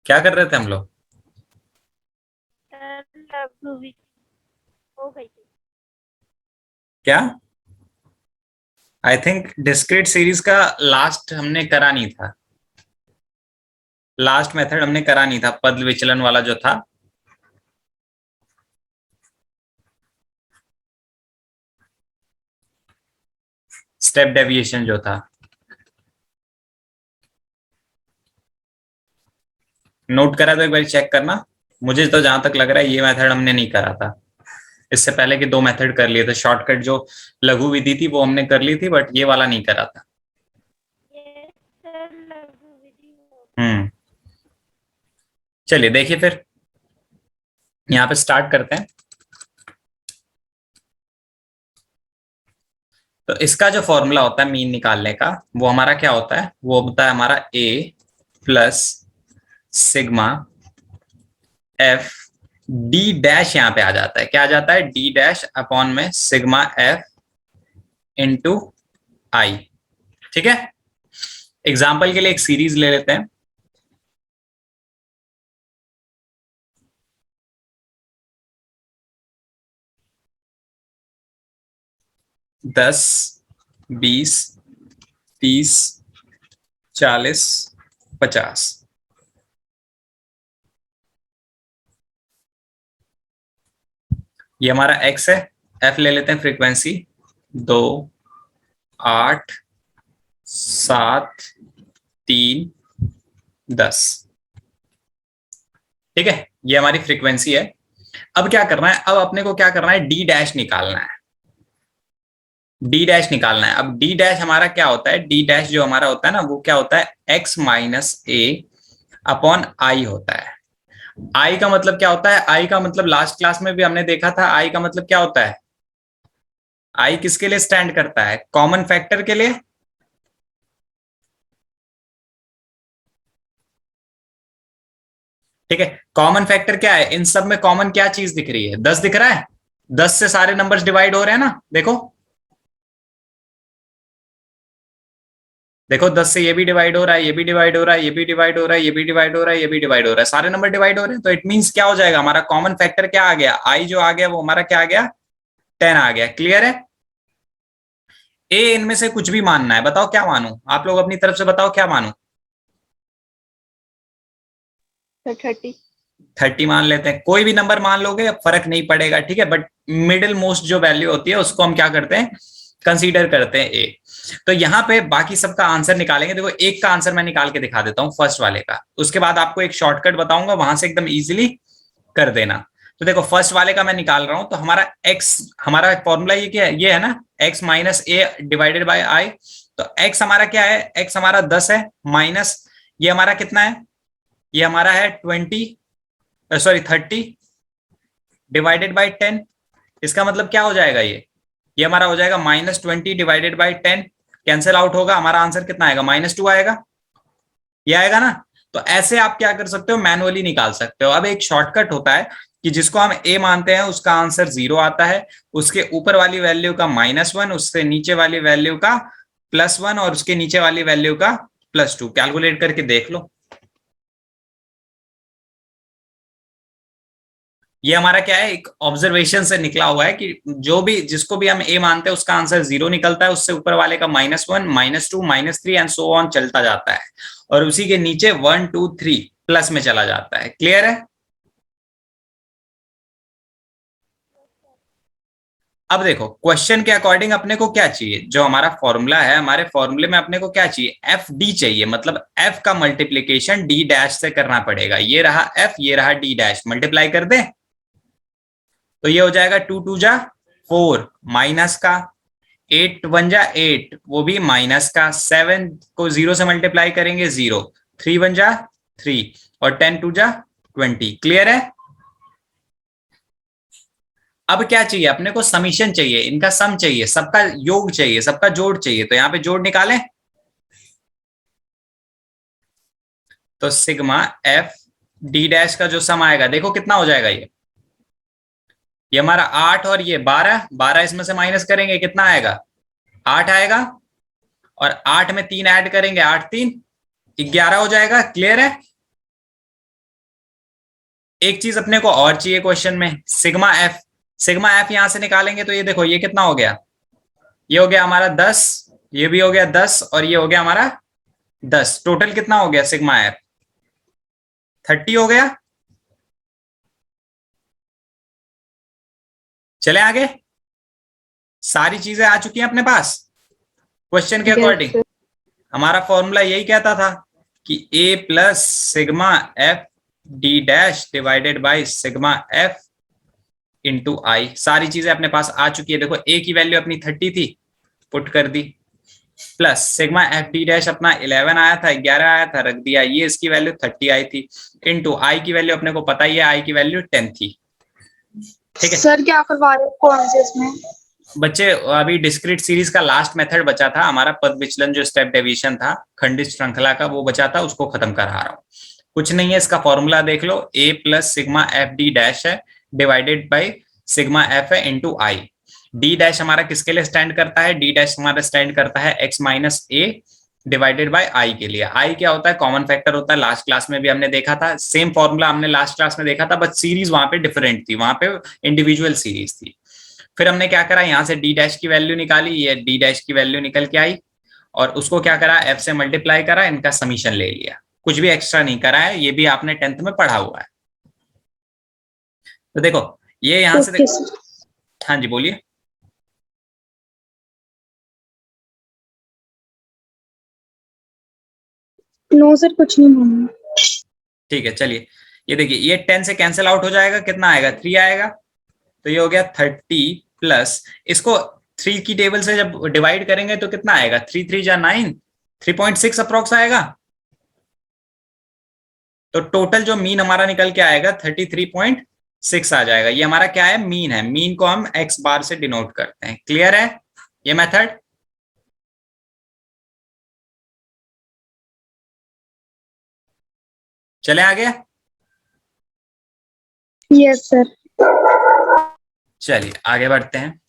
क्या कर रहे थे हम लोग? मूवी हो गई थी। क्या? आई थिंक डिस्क्रीट सीरीज का लास्ट हमने करा नहीं था। लास्ट मेथड हमने करा नहीं था, पद विचलन वाला जो था। स्टेप डेविएशन जो था। नोट करा तो एक बार चेक करना। मुझे तो जहां तक लग रहा है ये मेथड हमने नहीं करा था। इससे पहले के दो मेथड कर लिए थे, शॉर्टकट जो लघु विधि थी वो हमने कर ली थी, बट ये वाला नहीं करा था। ये सर लघु विधि हो गई। हम्म। चलिए देखिए फिर, यहाँ पे स्टार्ट करते हैं। तो इसका जो फॉर्मूला होता है मीन निकालने का, वो हमारा क्या होता है? वो होता है हमारा A plus sigma F D dash. यहाँ पे आ जाता है, क्या आ जाता है? डी डैश अपॉन में सिग्मा एफ इंटू आई। ठीक है। एग्जाम्पल के लिए एक सीरीज ले लेते हैं। 10, 20, 30, 40, 50। ये हमारा एक्स है। एफ ले लेते हैं फ्रीक्वेंसी। 2, 8, 7, 3, 10। ठीक है, ये हमारी फ्रीक्वेंसी है। अब क्या करना है? अब अपने को क्या करना है? डी डैश निकालना है। डी डैश निकालना है। अब डी डैश हमारा क्या होता है? डी डैश जो हमारा होता है ना, वो क्या होता है? X minus A upon I होता है। आई का मतलब क्या होता है? आई का मतलब लास्ट क्लास में भी हमने देखा था। आई का मतलब क्या होता है? आई किसके लिए स्टैंड करता है? कॉमन फैक्टर के लिए। ठीक है, कॉमन फैक्टर क्या है? इन सब में कॉमन क्या चीज दिख रही है? 10 दिख रहा है। 10 से सारे नंबर्स डिवाइड हो रहे हैं ना, देखो। देखो 10 से ये भी डिवाइड हो रहा है, ये भी डिवाइड हो रहा है, ये भी डिवाइड हो रहा है, ये भी डिवाइड हो रहा है, ये भी डिवाइड हो रहा है, सारे नंबर डिवाइड हो रहे हैं। तो इट मींस क्या हो जाएगा? हमारा कॉमन फैक्टर क्या आ गया? आई जो आ गया वो हमारा क्या आ गया? 10 आ गया। क्लियर है? ए इनमें से कुछ भी मानना है, बताओ क्या मानू? आप लोग अपनी तरफ से बताओ क्या मानू। सर 30। 30 मान लेते हैं, कोई भी नंबर मान लोगे, फर्क नहीं पड़ेगा। ठीक है, बट मिडिल मोस्ट जो वैल्यू होती है उसको हम क्या करते हैं? कंसीडर करते हैं ए। तो यहाँ पे बाकी सबका आंसर निकालेंगे। देखो एक का आंसर मैं निकाल के दिखा देता हूँ, फर्स्ट वाले का। उसके बाद आपको एक शॉर्टकट बताऊंगा, वहां से एकदम इजीली कर देना। तो देखो फर्स्ट वाले का मैं निकाल रहा हूं। तो हमारा एक्स, हमारा फॉर्मूला ये क्या है? ये है ना, X minus A divided by I. तो एक्स हमारा क्या है? एक्स हमारा 10 है, माइनस ये हमारा कितना है? ये हमारा है 20, सॉरी 30 डिवाइडेड बाई 10। इसका मतलब क्या हो जाएगा? ये हमारा हो जाएगा -20 डिवाइडेड बाई 10। कैंसिल आउट होगा, हमारा आंसर कितना आएगा? -2 आएगा। ये आएगा ना। तो ऐसे आप क्या कर सकते हो? मैनुअली निकाल सकते हो। अब एक शॉर्टकट होता है कि जिसको हम ए मानते हैं उसका आंसर 0 आता है। उसके ऊपर वाली वैल्यू का -1, उससे नीचे वाली वैल्यू का +1 और उसके नीचे वाली वैल्यू का +2। कैलकुलेट करके देख लो। ये हमारा क्या है? एक ऑब्जर्वेशन से निकला हुआ है कि जो भी, जिसको भी हम ए मानते हैं उसका आंसर 0 निकलता है, उससे ऊपर वाले का -1, -2, -3 एंड सो ऑन चलता जाता है। और उसी के नीचे 1, 2, 3 प्लस में चला जाता है। क्लियर है? अब देखो क्वेश्चन के अकॉर्डिंग अपने को क्या चाहिए? जो हमारा फॉर्मूला है, हमारे फॉर्मूले में अपने को क्या चाहिए? एफ डी चाहिए। मतलब एफ का मल्टीप्लीकेशन डी डैश से करना पड़ेगा। ये रहा एफ, ये रहा डी डैश, मल्टीप्लाई कर दे। तो ये हो जाएगा 2 2 जा 4, माइनस का 8 1 जा 8, वो भी माइनस का। 7 को 0 से मल्टीप्लाई करेंगे 0, 3 1 जा 3 और 10 2 जा 20। क्लियर है? अब क्या चाहिए अपने को? समीशन चाहिए, इनका सम चाहिए, सबका योग चाहिए, सबका जोड़ चाहिए। तो यहाँ पे जोड़ निकालें। तो सिग्मा एफ डी डैश का जो सम आएगा, देखो कितना हो जाएगा? ये हमारा 8 और ये 12, 12 इसमें से माइनस करेंगे कितना आएगा? 8 आएगा। और 8 में 3 ऐड करेंगे, 8 3 11 हो जाएगा। क्लियर है? एक चीज अपने को और चाहिए क्वेश्चन में, सिग्मा एफ। सिग्मा एफ यहां से निकालेंगे तो ये देखो ये कितना हो गया, ये हो गया हमारा 10, ये भी हो गया 10 और ये हो गया हमारा 10। टोटल कितना हो गया सिग्मा एफ? 30 हो गया। चले आगे, सारी चीजें आ चुकी हैं अपने पास क्वेश्चन के अकॉर्डिंग। हमारा फॉर्मूला यही कहता था कि A plus sigma F D dash divided by sigma F into I. सारी चीजें अपने पास आ चुकी है। देखो ए की वैल्यू अपनी 30 थी, पुट कर दी, plus sigma F D dash अपना 11 आया था, 11 आया था, रख दिया, ये इसकी वैल्यू 30 आई थी, इंटू आई की वैल्यू अपने को पता ही है, आई की वैल्यू 10 थी। ठीक है सर, क्या करवा रहे हो कौन से इसमें? बच्चे, अभी डिस्क्रीट सीरीज का लास्ट मेथड बचा था हमारा, पद विचलन जो स्टेप डेविएशन था खंडित श्रृंखला का, वो बचा था, उसको खत्म करा रहा हूं। कुछ नहीं है, इसका फॉर्मूला देख लो, A plus sigma F D dash है डिवाइडेड बाई सिग्मा एफ है इंटू आई। डी डैश हमारा किसके लिए स्टैंड करता है? डी डैश हमारा स्टैंड करता है X minus A divided by I के लिए। आई क्या होता है? कॉमन फैक्टर होता है। लास्ट क्लास में भी हमने देखा था, सेम फॉर्मूला हमने लास्ट क्लास में देखा था, बट सीरीज वहां पे डिफरेंट थी, वहां पे इंडिविजुअल सीरीज थी। फिर हमने क्या करा, यहाँ से डी डैश की वैल्यू निकाली, ये डी डैश की वैल्यू निकल के आई, और उसको क्या करा, एफ से मल्टीप्लाई करा, इनका समीशन ले लिया। कुछ भी एक्स्ट्रा नहीं करा है, ये भी आपने 10th में पढ़ा हुआ है। तो देखो ये यहां से देखो, हाँ जी बोलिए। नो सर, कुछ नहीं मालूम। ठीक है चलिए, ये देखिए ये 10 से कैंसिल आउट हो जाएगा, कितना आएगा? 3 आएगा। तो ये हो गया 30 प्लस, इसको 3 की टेबल से जब डिवाइड करेंगे तो कितना आएगा? 3 3 जा 9, 3.6 अप्रोक्स आएगा। तो टोटल जो मीन हमारा निकल के आएगा 33.6 आ जाएगा। ये हमारा क्या है? मीन है। मीन को हम एक्स बार से डिनोट करते हैं। क्लियर है ये मेथड? चले आगे। Yes sir. चलिए आगे बढ़ते हैं।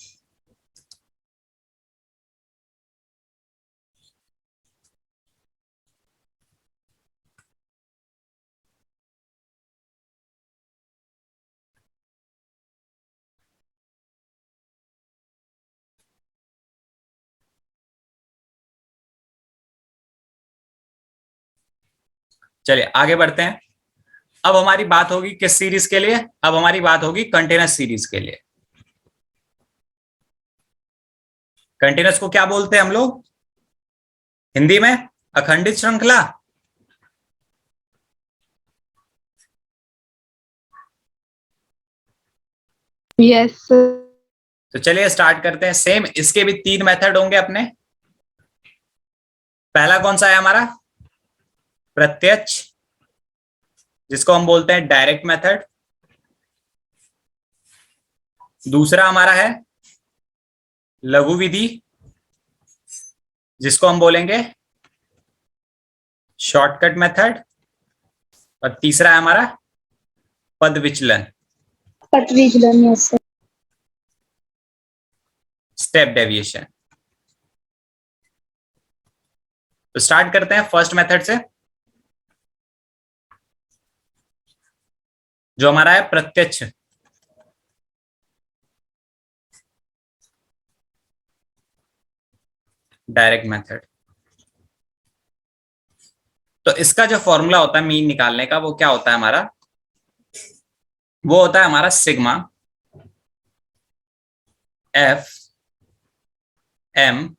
चलिए आगे बढ़ते हैं। अब हमारी बात होगी किस सीरीज के लिए? अब हमारी बात होगी कंटीन्यूअस सीरीज के लिए। कंटीन्यूअस को क्या बोलते हैं हम लोग हिंदी में? अखंडित श्रृंखला। यस। तो चलिए स्टार्ट करते हैं। सेम इसके भी 3 मेथड होंगे अपने। पहला कौन सा है हमारा? प्रत्यक्ष, जिसको हम बोलते हैं डायरेक्ट मेथड। दूसरा हमारा है लघु विधि, जिसको हम बोलेंगे शॉर्टकट मेथड। और तीसरा है हमारा पद विचलन, पद विचलन। Yes sir. Step deviation. तो स्टार्ट करते हैं फर्स्ट मेथड से, जो हमारा है प्रत्यक्ष। Direct method. तो इसका जो फॉर्मूला होता है मीन निकालने का, वो क्या होता है हमारा? वो होता है हमारा sigma F M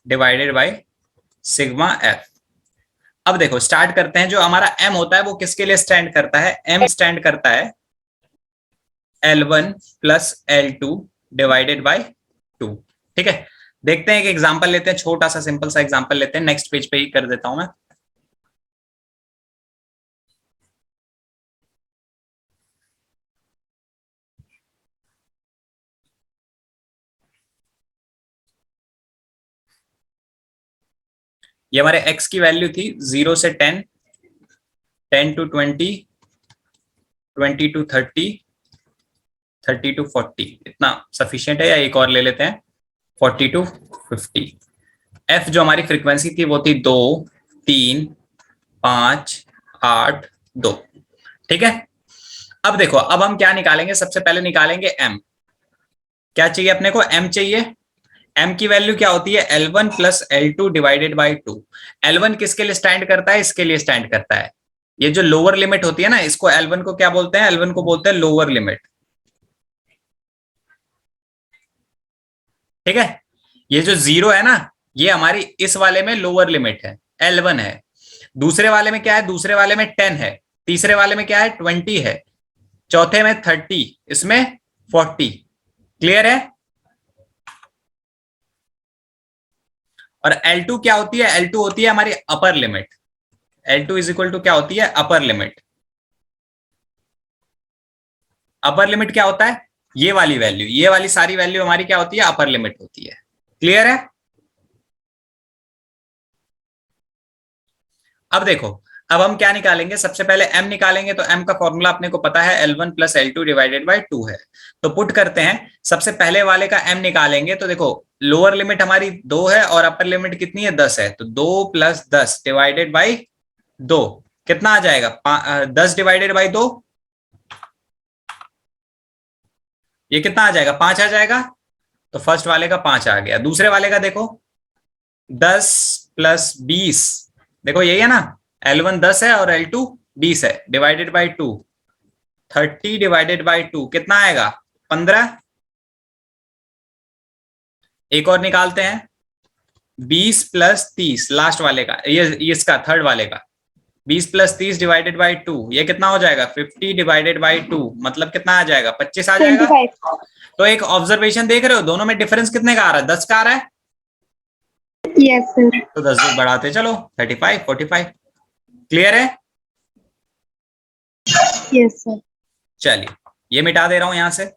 divided by sigma F. अब देखो स्टार्ट करते हैं। जो हमारा एम होता है वो किसके लिए स्टैंड करता है? एम स्टैंड करता है L1 plus L2 divided by 2। ठीक है, देखते हैं एक एग्जांपल लेते हैं, छोटा सा सिंपल सा एग्जांपल लेते हैं। नेक्स्ट पेज पे ही कर देता हूं मैं। ये हमारे x की वैल्यू थी 0 से 10, 10 to 20, 20 to 30, 30 to 40। इतना सफिशिएंट है या एक और ले लेते हैं? 40 to 50। f जो हमारी फ्रीक्वेंसी थी वो थी 2, 3, 5, 8, 2। ठीक है, अब देखो, अब हम क्या निकालेंगे, सबसे पहले निकालेंगे m। क्या चाहिए अपने को, m चाहिए। m की वैल्यू क्या होती है, L1 plus L2 divided by 2। L1 किसके लिए स्टैंड करता है, इसके लिए स्टैंड करता है। ये जो लोअर लिमिट होती है ना, इसको L1 को क्या बोलते हैं, L1 को बोलते हैं लोअर लिमिट। ठीक है, ये जो 0 है ना, ये हमारी इस वाले में लोअर लिमिट है, L1 है। दूसरे वाले में क्या है, दूसरे वाले में 10 है। तीसरे वाले में क्या है, 20 है। चौथे में 30, इसमें 40। क्लियर है। और L2 क्या होती है, L2 होती है हमारी upper limit. L2 is equal to क्या होती है, अपर लिमिट। अपर लिमिट क्या होता है, ये वाली वैल्यू, ये वाली सारी वैल्यू हमारी क्या होती है, अपर लिमिट होती है। क्लियर है। अब देखो, अब हम क्या निकालेंगे, सबसे पहले m निकालेंगे। तो m का फॉर्मूला अपने को पता है, L1 plus L2 divided by 2 है। तो पुट करते हैं, सबसे पहले वाले का m निकालेंगे। तो देखो, लोअर लिमिट हमारी 2 है और अपर लिमिट कितनी है, 10 है। तो 2 प्लस 10 डिवाइडेड बाई 2 कितना आ जाएगा, 10 डिवाइडेड बाई 2, ये कितना आ जाएगा, 5 आ जाएगा। तो फर्स्ट वाले का 5 आ गया। दूसरे वाले का देखो, 10 प्लस 20, देखो यही है ना, L1 10 है और L2 20 है, डिवाइडेड बाई 2। 30 डिवाइडेड बाई 2 कितना आएगा, 15। एक और निकालते हैं, 20 प्लस 30 लास्ट वाले का, ये इसका थर्ड वाले का, 20 प्लस 30 डिवाइडेड बाई 2, ये कितना हो जाएगा, 50 डिवाइडेड बाई 2, मतलब कितना आ जाएगा, 25 आ जाएगा। 25। तो एक ऑब्जर्वेशन देख रहे हो, दोनों में डिफरेंस कितने का आ रहा है, 10 का आ रहा है। Yes sir. तो 10 बढ़ाते चलो, 35 45। क्लियर है। Yes sir. चलिए, ये मिटा दे रहा हूं यहां से,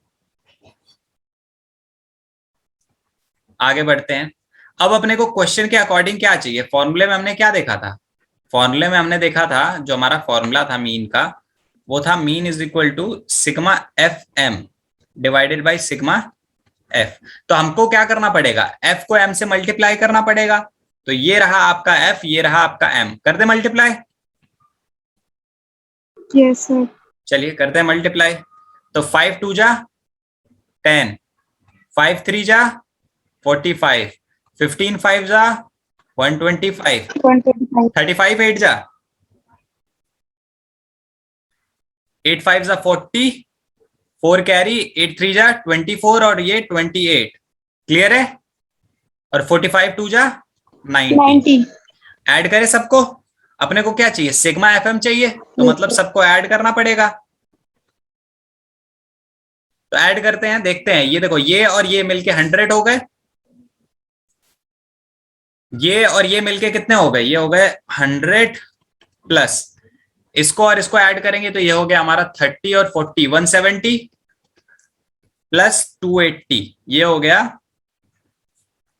आगे बढ़ते हैं। अब अपने को क्वेश्चन के अकॉर्डिंग क्या चाहिए, फॉर्मूले में हमने क्या देखा था, फॉर्मूले में हमने देखा था, जो हमारा फॉर्मूला था मीन का, वो था mean is equal to sigma F M divided by sigma F. तो हमको क्या करना पड़ेगा, एफ को एम से मल्टीप्लाई करना पड़ेगा। तो ये रहा आपका एफ, ये रहा आपका एम, कर दे मल्टीप्लाई। Yes sir. चलिए करते हैं मल्टीप्लाई। तो 5 2 जा 10, 5 3 जा 45, 15 5 जा 125, 125। 35 8 जा 8 5 जा 40, 4 कैरी, 8 3 जा 24 और ये 28। क्लियर है। और 45 2 जा 90। 90। ऐड करें सबको, अपने को क्या चाहिए, सिग्मा एफएम चाहिए, तो मतलब सबको ऐड करना पड़ेगा। तो ऐड करते हैं, देखते हैं, ये देखो, ये और ये मिलके 100 हो गए, ये और ये मिलके कितने हो गए, ये हो गए 100 प्लस इसको और इसको ऐड करेंगे तो ये हो गया हमारा 30 और 40 170 प्लस 280, ये हो गया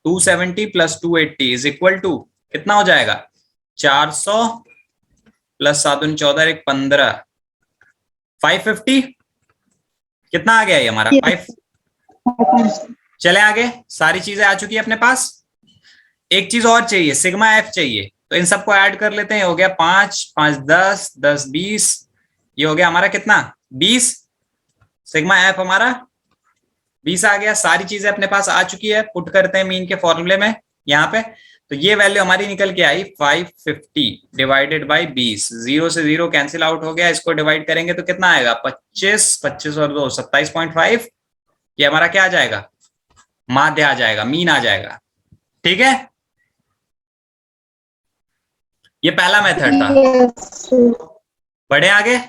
270 प्लस 280 इज इक्वल टू कितना हो जाएगा, 400 प्लस 7 14 1 15, 550। कितना आ गया ये हमारा, 5। चले आगे, सारी चीजें आ चुकी है अपने पास। एक चीज और चाहिए, सिग्मा एफ चाहिए। तो इन सबको ऐड कर लेते हैं, हो गया 5 5 10 10 20, ये हो गया हमारा कितना, 20। सिग्मा एफ हमारा 20 आ गया। सारी चीजें अपने पास आ चुकी है, पुट करते हैं मीन के फॉर्मूले में यहाँ पे। तो ये वैल्यू हमारी निकल के आई 550 डिवाइडेड बाई 20, 0 से 0 कैंसिल आउट हो गया, इसको डिवाइड करेंगे तो कितना आएगा, 25 25 और 2 27.5। ये हमारा क्या आ जाएगा, माध्य आ जाएगा, मीन आ जाएगा। ठीक है, ये पहला मेथड था। Yes sir. बढ़े आगे,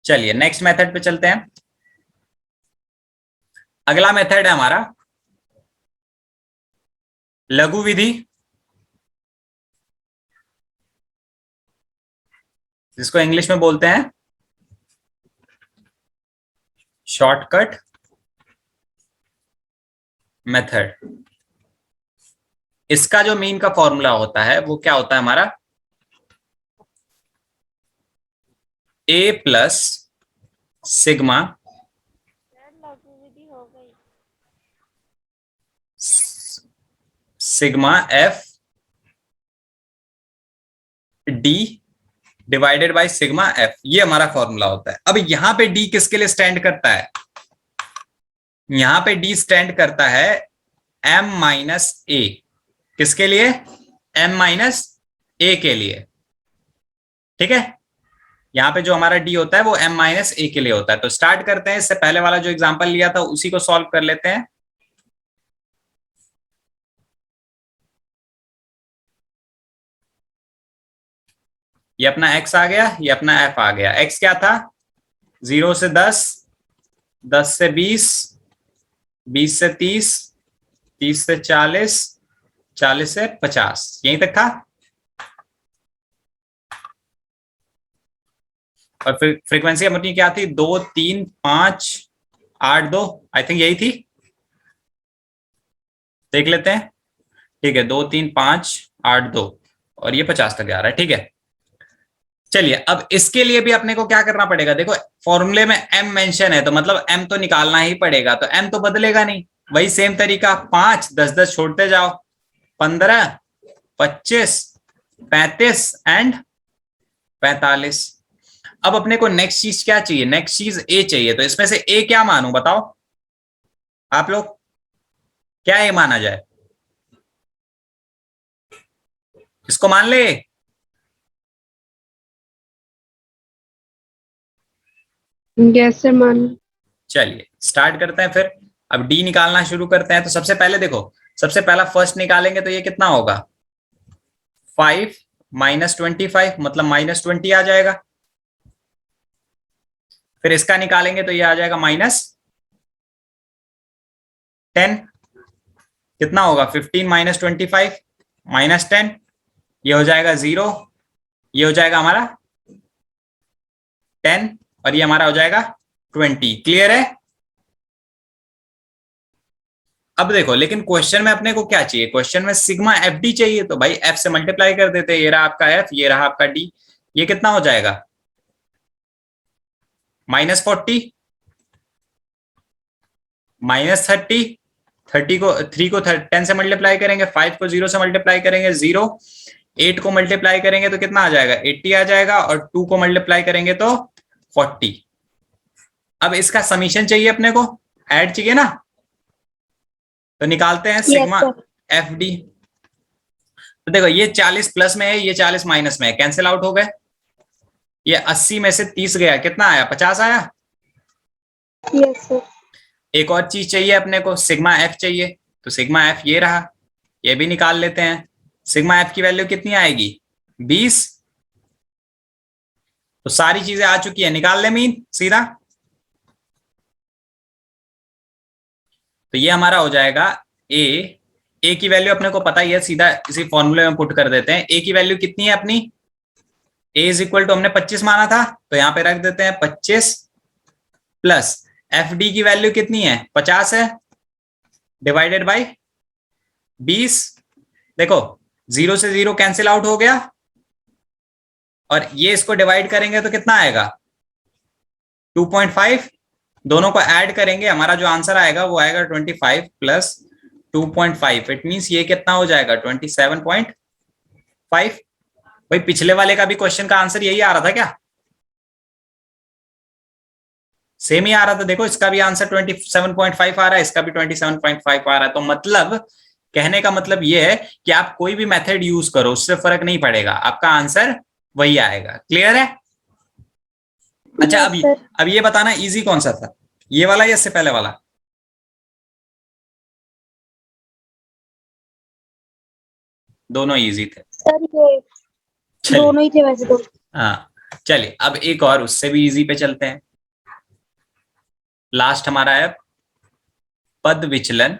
चलिए नेक्स्ट मेथड पे चलते हैं। अगला मेथड है हमारा लघु विधि, जिसको इंग्लिश में बोलते हैं शॉर्टकट मेथड। इसका जो मीन का फॉर्मूला होता है वो क्या होता है हमारा, ए प्लस सिग्मा सर लघु विधि हो गई। Sigma F D divided by sigma F, ये हमारा फॉर्मूला होता है। अब यहाँ पे डी किसके लिए स्टैंड करता है? यहाँ पे डी स्टैंड करता है एम माइनस ए। किसके लिए? एम माइनस ए के लिए, ठीक है। यहाँ पे जो हमारा डी होता है वो एम माइनस ए के लिए होता है। तो स्टार्ट करते हैं, इससे पहले वाला जो एग्जांपल लिया था उसी को सॉल्व कर लेते हैं। ये अपना x आ गया, ये अपना f आ गया। x क्या था? 0 से 10, 10 से 20, 20 से 30, 30 से 40, 40 से 50, यहीं तक था। और फिर फ्रीक्वेंसी अपनी क्या थी? 2 3 5 8 2, आई थिंक यही थी। देख लेते हैं, ठीक है। 2 3 5 8 2 और ये 50 तक आ रहा है, ठीक है। चलिए अब इसके लिए भी अपने को क्या करना पड़ेगा? देखो फॉर्मूले में m मेंशन है तो मतलब m तो निकालना ही पड़ेगा, तो m तो बदलेगा नहीं। वही सेम तरीका, 5 10 10 छोड़ते जाओ, 15 25 35 एंड 45। अब अपने को नेक्स्ट चीज क्या चाहिए? नेक्स्ट चीज a चाहिए। तो इसमें से a क्या मानूं बताओ आप लोग? क्या a माना जाए? इसको मान ले। यस सर मान। चलिए स्टार्ट करते हैं फिर। अब डी निकालना शुरू करते हैं। तो सबसे पहले देखो, सबसे पहला फर्स्ट निकालेंगे तो ये कितना होगा? 5 माइनस 25, मतलब माइनस 20 आ जाएगा। फिर इसका निकालेंगे तो ये आ जाएगा माइनस 10। कितना होगा? 15 माइनस 25 माइनस 10, ये हो जाएगा 0, ये हो जाएगा हमारा 10 और ये हमारा हो जाएगा 20। क्लियर है? अब देखो लेकिन क्वेश्चन में अपने को क्या चाहिए? क्वेश्चन में सिग्मा एफ डी चाहिए, तो भाई एफ से मल्टीप्लाई कर देते हैं। ये रहा आपका एफ, ये रहा आपका डी। ये कितना हो जाएगा? माइनस 40 माइनस 30, 30 को 3 को 10 से मल्टीप्लाई करेंगे, 5 को 0 से मल्टीप्लाई करेंगे 0, 8 को मल्टीप्लाई करेंगे तो कितना आ जाएगा? 80 आ जाएगा, और 2 को मल्टीप्लाई करेंगे तो 40। अब इसका समीशन चाहिए अपने को, ऐड चाहिए ना, तो निकालते हैं सिग्मा एफ डी। तो देखो ये 40 प्लस में है, ये 40 माइनस में है, कैंसिल आउट हो गए। ये 80 में से 30 गया, कितना आया? 50 आया। Yes sir. एक और चीज चाहिए अपने को, सिग्मा एफ चाहिए। तो सिग्मा एफ ये रहा, ये भी निकाल लेते हैं। सिग्मा एफ की वैल्यू कितनी आएगी? 20। तो सारी चीजें आ चुकी है, निकाल ले मीन सीधा। तो ये हमारा हो जाएगा ए की वैल्यू अपने को पता ही है, सीधा इसी फॉर्मूले में पुट कर देते हैं। ए की वैल्यू कितनी है अपनी? ए इज इक्वल टू हमने 25 माना था, तो यहां पे रख देते हैं 25 प्लस एफ डी की वैल्यू कितनी है? 50 है, डिवाइडेड बाय 20। देखो 0 से 0 कैंसिल आउट हो गया, और ये इसको डिवाइड करेंगे तो कितना आएगा? 2.5। दोनों को ऐड करेंगे, हमारा जो आंसर आएगा वो आएगा 25 प्लस 2.5। इट मींस ये कितना हो जाएगा? 27.5। भाई पिछले वाले का भी क्वेश्चन का आंसर यही आ रहा था क्या? सेम ही आ रहा था। देखो इसका भी आंसर 27.5 आ रहा है, इसका भी 27.5 आ रहा है। तो मतलब कहने का मतलब ये है कि आप कोई भी मेथड यूज करो उससे फर्क नहीं पड़ेगा, आपका आंसर वही आएगा। क्लियर है? अच्छा अब ये बताना इजी कौन सा था, ये वाला या इससे पहले वाला? दोनों इजी थे सर, ये दोनों ही थे वैसे तो। हाँ चलिए अब एक और उससे भी इजी पे चलते हैं। लास्ट हमारा है पद विचलन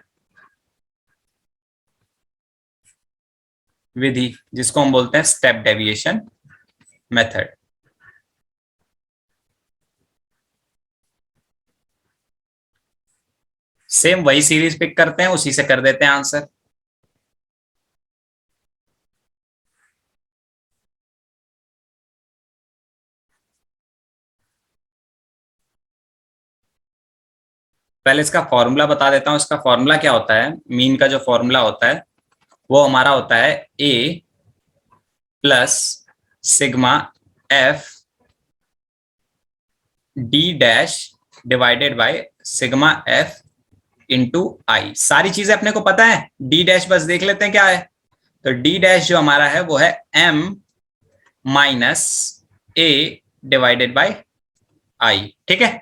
विधि, जिसको हम बोलते हैं स्टेप डेविएशन मेथड। सेम वही सीरीज पिक करते हैं, उसी से कर देते हैं आंसर। पहले इसका फॉर्मूला बता देता हूं। इसका फॉर्मूला क्या होता है? मीन का जो फॉर्मूला होता है वो हमारा होता है A plus sigma F D dash divided by sigma F into I. सारी चीजें अपने को पता है, डी डैश बस देख लेते हैं क्या है। तो डी डैश जो हमारा है वो है M minus A divided by I. ठीक है,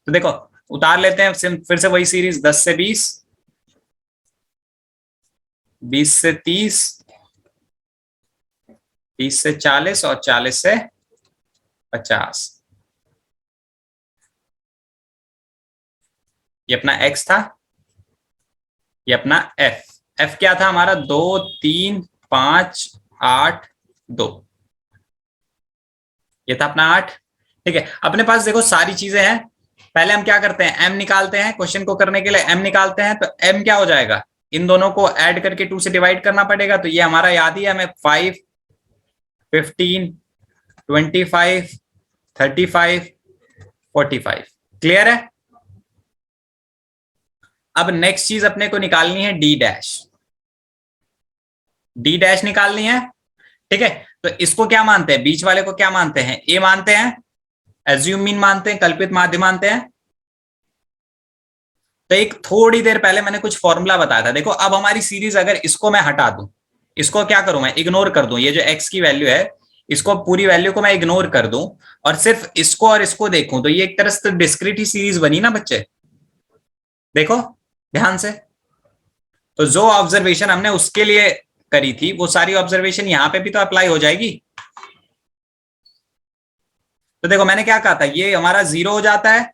तो देखो उतार लेते हैं फिर से वही सीरीज, 10 से 20, 20 से 30, 30 से 40 और 40 से 50। ये अपना x था, ये अपना f क्या था हमारा 2 3 5 8 2, ये था अपना 8। ठीक है, अपने पास देखो सारी चीजें हैं। पहले हम क्या करते हैं, m निकालते हैं, क्वेश्चन को करने के लिए m निकालते हैं। तो m क्या हो जाएगा, इन दोनों को ऐड करके 2 से डिवाइड करना पड़ेगा। तो ये हमारा याद ही है हमें, 5 15 25 35 45। क्लियर है। अब नेक्स्ट चीज अपने को निकालनी है डी डैश, डी डैश निकालनी है। ठीक है, तो इसको क्या मानते हैं, बीच वाले को क्या मानते हैं, ए मानते हैं, एज्यूम मीन मानते हैं, कल्पित माध्य मानते हैं। तो एक थोड़ी देर पहले मैंने कुछ फॉर्मूला बताया था। देखो अब हमारी सीरीज अगर इसको मैं हटा दूं, इसको क्या करूं मैं, इग्नोर कर दूं, ये जो x की वैल्यू है इसको पूरी वैल्यू को मैं इग्नोर कर दूं और सिर्फ इसको और इसको देखूं, तो ये एक तरह से डिस्क्रीट ही सीरीज बनी ना बच्चे। देखो ध्यान से, तो जो ऑब्जर्वेशन हमने उसके लिए करी थी वो सारी ऑब्जर्वेशन यहां पे भी तो अप्लाई हो जाएगी। तो देखो मैंने क्या कहा था, ये हमारा 0 हो जाता है,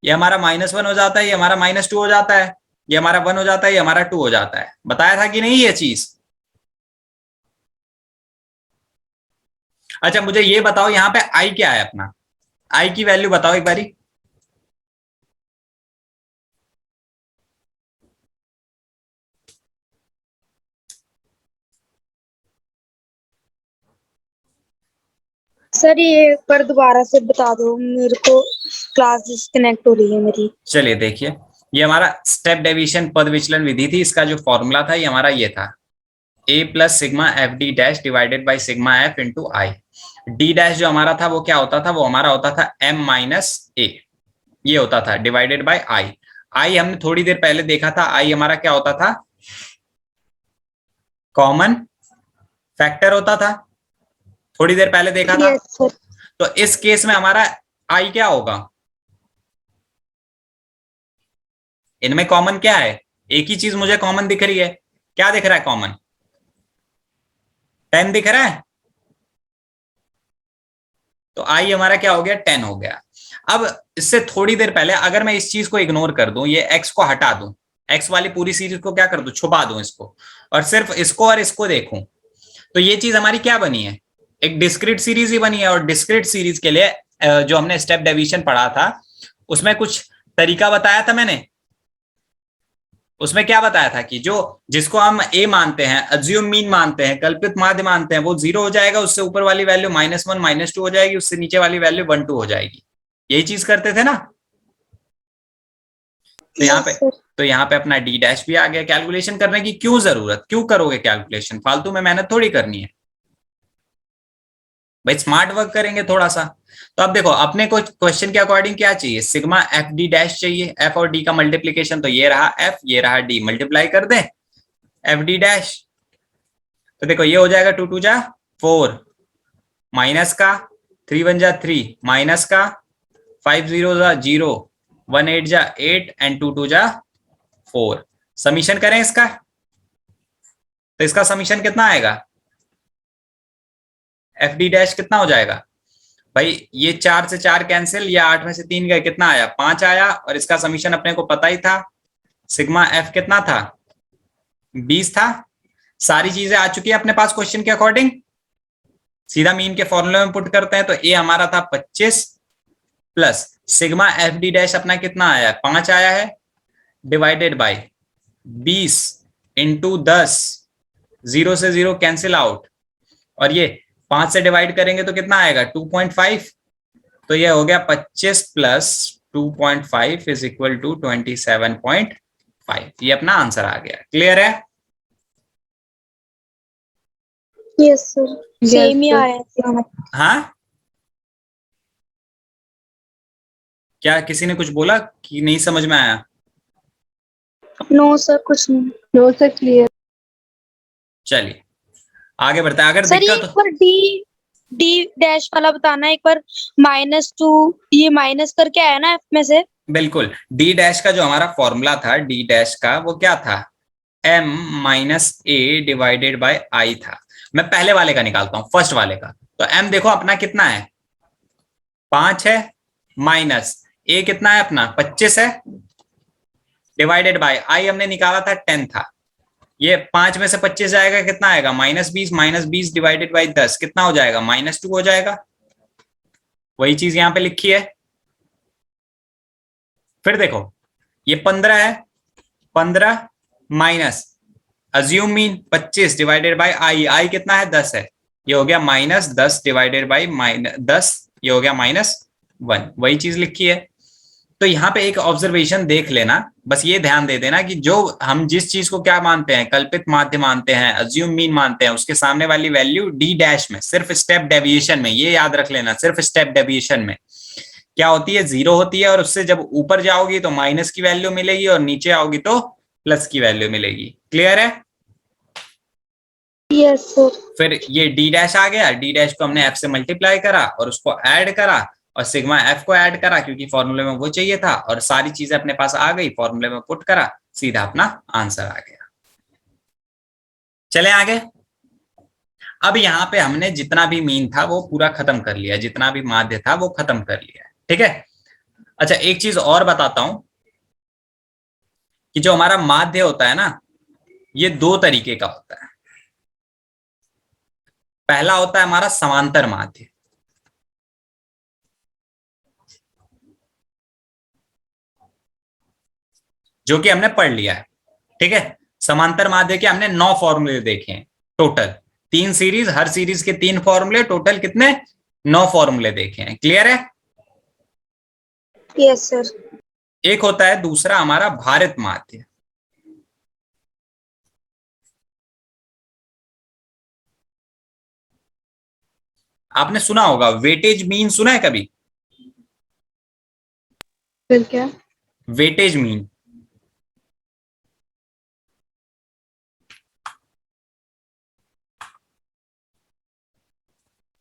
ये हमारा -1 हो जाता है, ये हमारा -2 हो जाता है, ये हमारा 1 हो जाता है, ये हमारा 2 हो जाता है। बताया था कि नहीं ये चीज। अच्छा मुझे ये बताओ यहाँ पे आई क्या है, अपना आई की वैल्यू बताओ एक बारी। सर ये एक बार दोबारा से बता दो, मेरे को क्लास डिस्कनेक्ट हो रही है मेरी। चलिए देखिए, ये हमारा स्टेप डेविएशन पद विचलन विधि थी, इसका जो फॉर्मूला था ये हमारा ये था, a plus sigma F D dash divided by sigma F into I. D dash जो हमारा था वो क्या होता था, वो हमारा होता था m माइनस ए, ये होता था डिवाइडेड बाय आई। आई हमने थोड़ी देर पहले देखा था, आई हमारा क्या होता था, कॉमन फैक्टर होता था, थोड़ी देर पहले देखा था। तो इस केस में हमारा आई क्या होगा, इनमें कॉमन क्या है, एक ही चीज मुझे कॉमन दिख रही है, क्या दिख रहा है कॉमन, 10 दिख रहा है। तो आई हमारा क्या हो गया, 10 हो गया। अब इससे थोड़ी देर पहले अगर मैं इस चीज को इग्नोर कर दूं, ये x को हटा दूं, x वाली पूरी सीरीज को क्या कर दूं, छुपा दूं इसको, और सिर्फ इसको और इसको देखूं, तो ये चीज हमारी क्या बनी है, एक डिस्क्रीट सीरीज ही बनी है। और डिस्क्रीट सीरीज के लिए जो हमने स्टेप डेविएशन पढ़ा था उसमें कुछ तरीका बताया था मैंने। उसमें क्या बताया था कि जो जिसको हम a मानते हैं, अज्यूम मीन मानते हैं, कल्पित माध्य मानते हैं, वो 0 हो जाएगा, उससे ऊपर वाली वैल्यू -1 -2 हो जाएगी, उससे नीचे वाली वैल्यू 1 2 हो जाएगी। यही चीज करते थे ना। तो यहाँ पे अपना डी डैश भी आ गया। कैलकुलेशन करने की क्यों जरूरत, क्यों करोगे कैलकुलेशन, फालतू में मेहनत थोड़ी करनी है भाई, स्मार्ट वर्क करेंगे थोड़ा सा। तो अब देखो अपने को क्वेश्चन के अकॉर्डिंग क्या चाहिए, सिग्मा एफ डी डैश चाहिए, एफ और डी का मल्टीप्लीकेशन, तो ये रहा एफ, ये रहा डी, मल्टीप्लाई कर दें एफ डी डैश। तो देखो ये हो जाएगा 2 2 जा 4, माइनस का 3 1 जा 3, माइनस का 5 0 जा 0, 1 8 जा 8 एंड 2 2 जा 4। समीशन करें इसका, तो इसका समीशन कितना आएगा, एफ डी डैश कितना हो जाएगा भाई, ये 4 से 4 कैंसिल, या 8 में से 3 गए, कितना आया 5 आया। और इसका समीशन अपने को पता ही था, सिग्मा एफ कितना था 20 था। सारी चीजें आ चुकी है अपने पास क्वेश्चन के अकॉर्डिंग, सीधा मीन के फॉर्मूले में पुट करते हैं। तो ए हमारा था 25 plus sigma F D dash अपना कितना आया 5 आया है, डिवाइडेड बाय 20 इंटू 10, 0 से 0 कैंसिल आउट, और ये 5 से डिवाइड करेंगे तो कितना आएगा 2.5। तो ये हो गया 25 प्लस 2.5 इज इक्वल टू 27.5। ये अपना आंसर आ गया। क्लियर है। यस सर, सेम ही आया था। हाँ क्या किसी ने कुछ बोला कि नहीं समझ में आया? नो सर, कुछ नहीं। No sir, clear. चलिए आगे बढ़ते हैं। अगर सर ये दिक्कत एक बार डी डी डैश वाला बताना, एक बार -2 ये माइनस करके आया ना एफ में से। बिल्कुल, डी डैश का जो हमारा फॉर्मूला था डी डैश का, वो क्या था? m minus A divided by I था। मैं पहले वाले का निकालता हूं, फर्स्ट वाले का। तो m देखो अपना कितना है, 5 है, माइनस a कितना है अपना 25 है, डिवाइडेड बाय आई हमने निकाला था 10 था। ये 5 में से 25 जाएगा, कितना आएगा -20, -20 डिवाइडेड बाई 10 कितना हो जाएगा, -2 हो जाएगा। वही चीज यहां पे लिखी है। फिर देखो ये 15 है, 15 minus assume mean 25 divided by I, I कितना है 10 है, ये हो गया -10 डिवाइडेड बाई -10, ये हो गया -1। वही चीज लिखी है। तो यहाँ पे एक ऑब्जर्वेशन देख लेना, बस ये ध्यान दे देना कि जो हम जिस चीज को क्या मानते हैं, कल्पित माध्य मानते हैं, अज्यूम मीन मानते हैं, उसके सामने वाली वैल्यू डी डैश में सिर्फ स्टेप डेविएशन में, ये याद रख लेना, सिर्फ स्टेप डेविएशन में क्या होती है, 0 होती है। और उससे जब ऊपर जाओगी तो माइनस की वैल्यू मिलेगी और नीचे आओगी तो प्लस की वैल्यू मिलेगी। क्लियर है? Yes sir. फिर ये डी डैश आ गया, डी डैश को हमने एफ से मल्टीप्लाई करा और उसको ऐड करा और सिग्मा एफ को ऐड करा क्योंकि फॉर्मूले में वो चाहिए था, और सारी चीजें अपने पास आ गई, फॉर्मूले में पुट करा, सीधा अपना आंसर आ गया। चले आगे। अब यहाँ पे हमने जितना भी मीन था वो पूरा खत्म कर लिया, जितना भी माध्य था वो खत्म कर लिया। ठीक है। अच्छा एक चीज और बताता हूं कि जो हमारा माध्य होता है ना, ये 2 तरीके का होता है। पहला होता है हमारा समांतर माध्य, जो कि हमने पढ़ लिया है। ठीक है। समांतर माध्य के हमने 9 फॉर्मूले देखे हैं टोटल, 3 सीरीज, हर सीरीज के 3 फॉर्मूले, टोटल कितने 9 फॉर्मूले देखे हैं। क्लियर है? Yes sir. एक होता है दूसरा हमारा भारित माध्य। आपने सुना होगा वेटेज मीन, सुना है कभी? फिर क्या? Weightage mean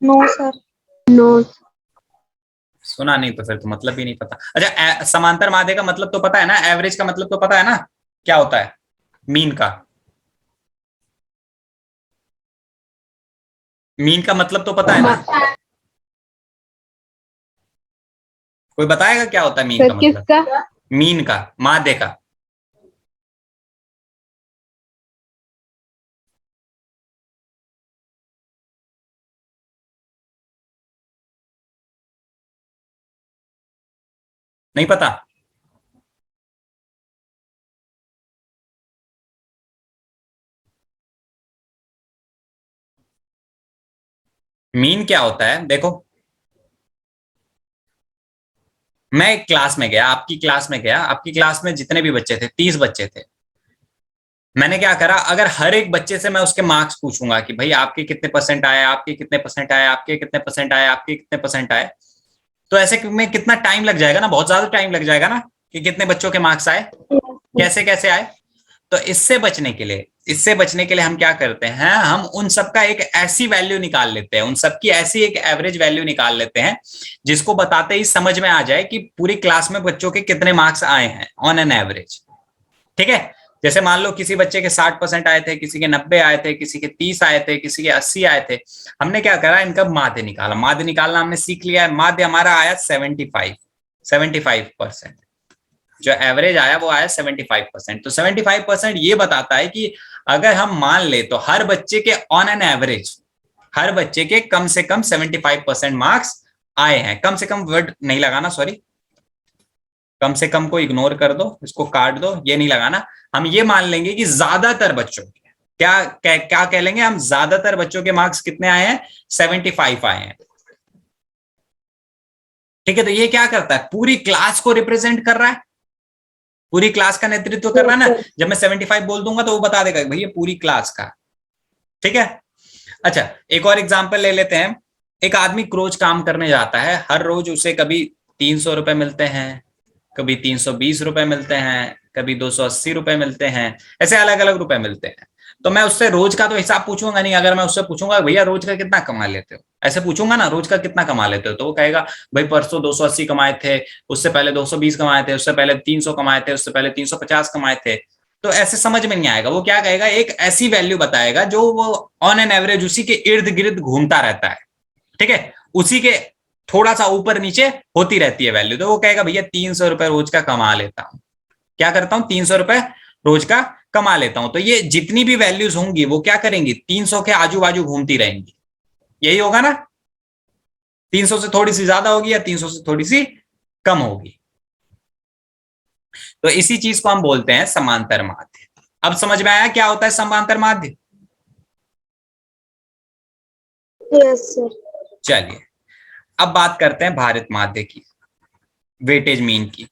no sir. No. सुना नहीं तो फिर तो मतलब भी नहीं पता। अच्छा समांतर माध्य का मतलब तो पता है ना, एवरेज का मतलब तो पता है ना क्या होता है, मीन का, मीन का मतलब तो पता है ना? कोई बताएगा क्या होता है मीन का सर मतलब? किसका? मीन का, माध्य का। नहीं पता? मीन क्या होता है देखो, मैं एक क्लास में गया, आपकी क्लास में गया, आपकी क्लास में जितने भी बच्चे थे 30 बच्चे थे। मैंने क्या करा, अगर हर एक बच्चे से मैं उसके मार्क्स पूछूंगा कि भाई आपके कितने परसेंट आए, आपके कितने परसेंट आए, आपके कितने परसेंट आए, आपके कितने परसेंट आए, तो ऐसे में कितना टाइम लग जाएगा ना, बहुत ज्यादा टाइम लग जाएगा ना, कि कितने बच्चों के मार्क्स आए, कैसे कैसे आए। तो इससे बचने के लिए, इससे बचने के लिए हम क्या करते हैं, हम उन सबका एक ऐसी वैल्यू निकाल लेते हैं, उन सबकी ऐसी एक एवरेज वैल्यू निकाल लेते हैं जिसको बताते ही समझ में आ जाए कि पूरी क्लास में बच्चों के कितने मार्क्स आए हैं ऑन एन एवरेज। ठीक है। जैसे मान लो किसी बच्चे के 60% आए थे, किसी के 90 आए थे, किसी के 30 आए थे, किसी के 80 आए थे। हमने क्या करा, इनका माध्य निकाला, माध्य निकालना हमने सीख लिया है। माध्य हमारा आया 75%, जो एवरेज आया वो आया 75%। तो 75% ये बताता है कि अगर हम मान ले तो हर बच्चे के ऑन एन एवरेज, हर बच्चे के कम से कम 75% मार्क्स आए हैं। कम से कम वर्ड नहीं लगाना, सॉरी, कम से कम को इग्नोर कर दो, इसको काट दो, ये नहीं लगाना। हम ये मान लेंगे कि ज्यादातर बच्चों के क्या कह लेंगे हम, ज्यादातर बच्चों के मार्क्स कितने आए हैं, 75 आए हैं। ठीक है। तो ये क्या करता है, पूरी क्लास को रिप्रेजेंट कर रहा है, पूरी क्लास का नेतृत्व कर रहा है ना। जब मैं 75 बोल दूंगा तो वो बता देगा भैया पूरी क्लास का। ठीक है। अच्छा एक और एग्जांपल ले लेते हैं। एक आदमी रोज काम करने जाता है, हर रोज उसे कभी 300 रुपए मिलते हैं, कभी 320 रुपए मिलते हैं, कभी 280 रुपए मिलते हैं, ऐसे अलग अलग रुपए मिलते हैं। तो मैं उससे रोज का तो हिसाब पूछूंगा नहीं। अगर मैं उससे पूछूंगा भैया रोज का कितना कमा लेते हो, ऐसे पूछूंगा ना, रोज का कितना कमा लेते हो, तो वो कहेगा भाई परसों 280 कमाए थे, उससे पहले 220 कमाए थे, उससे पहले 300 कमाए थे, उससे पहले 350 कमाए थे। तो ऐसे समझ में नहीं आएगा। वो क्या कहेगा, एक ऐसी वैल्यू बताएगा जो वो ऑन एन एवरेज उसी के इर्द गिर्द घूमता रहता है, ठीक है, उसी के थोड़ा सा ऊपर नीचे होती रहती है वैल्यू। तो वो कहेगा भैया 300 रुपए रोज का कमा लेता हूं। क्या करता हूं, 300 रुपए रोज का कमा लेता हूं। तो ये जितनी भी वैल्यूज होंगी वो क्या करेंगी, 300 के आजू बाजू घूमती रहेंगी। यही होगा ना, 300 से थोड़ी सी ज्यादा होगी या 300 से थोड़ी सी कम होगी। तो इसी चीज को हम बोलते हैं समांतर माध्य। अब समझ में आया क्या होता है समांतर माध्य? Yes sir. चलिए अब बात करते हैं भारित माध्य की, वेटेज मीन की।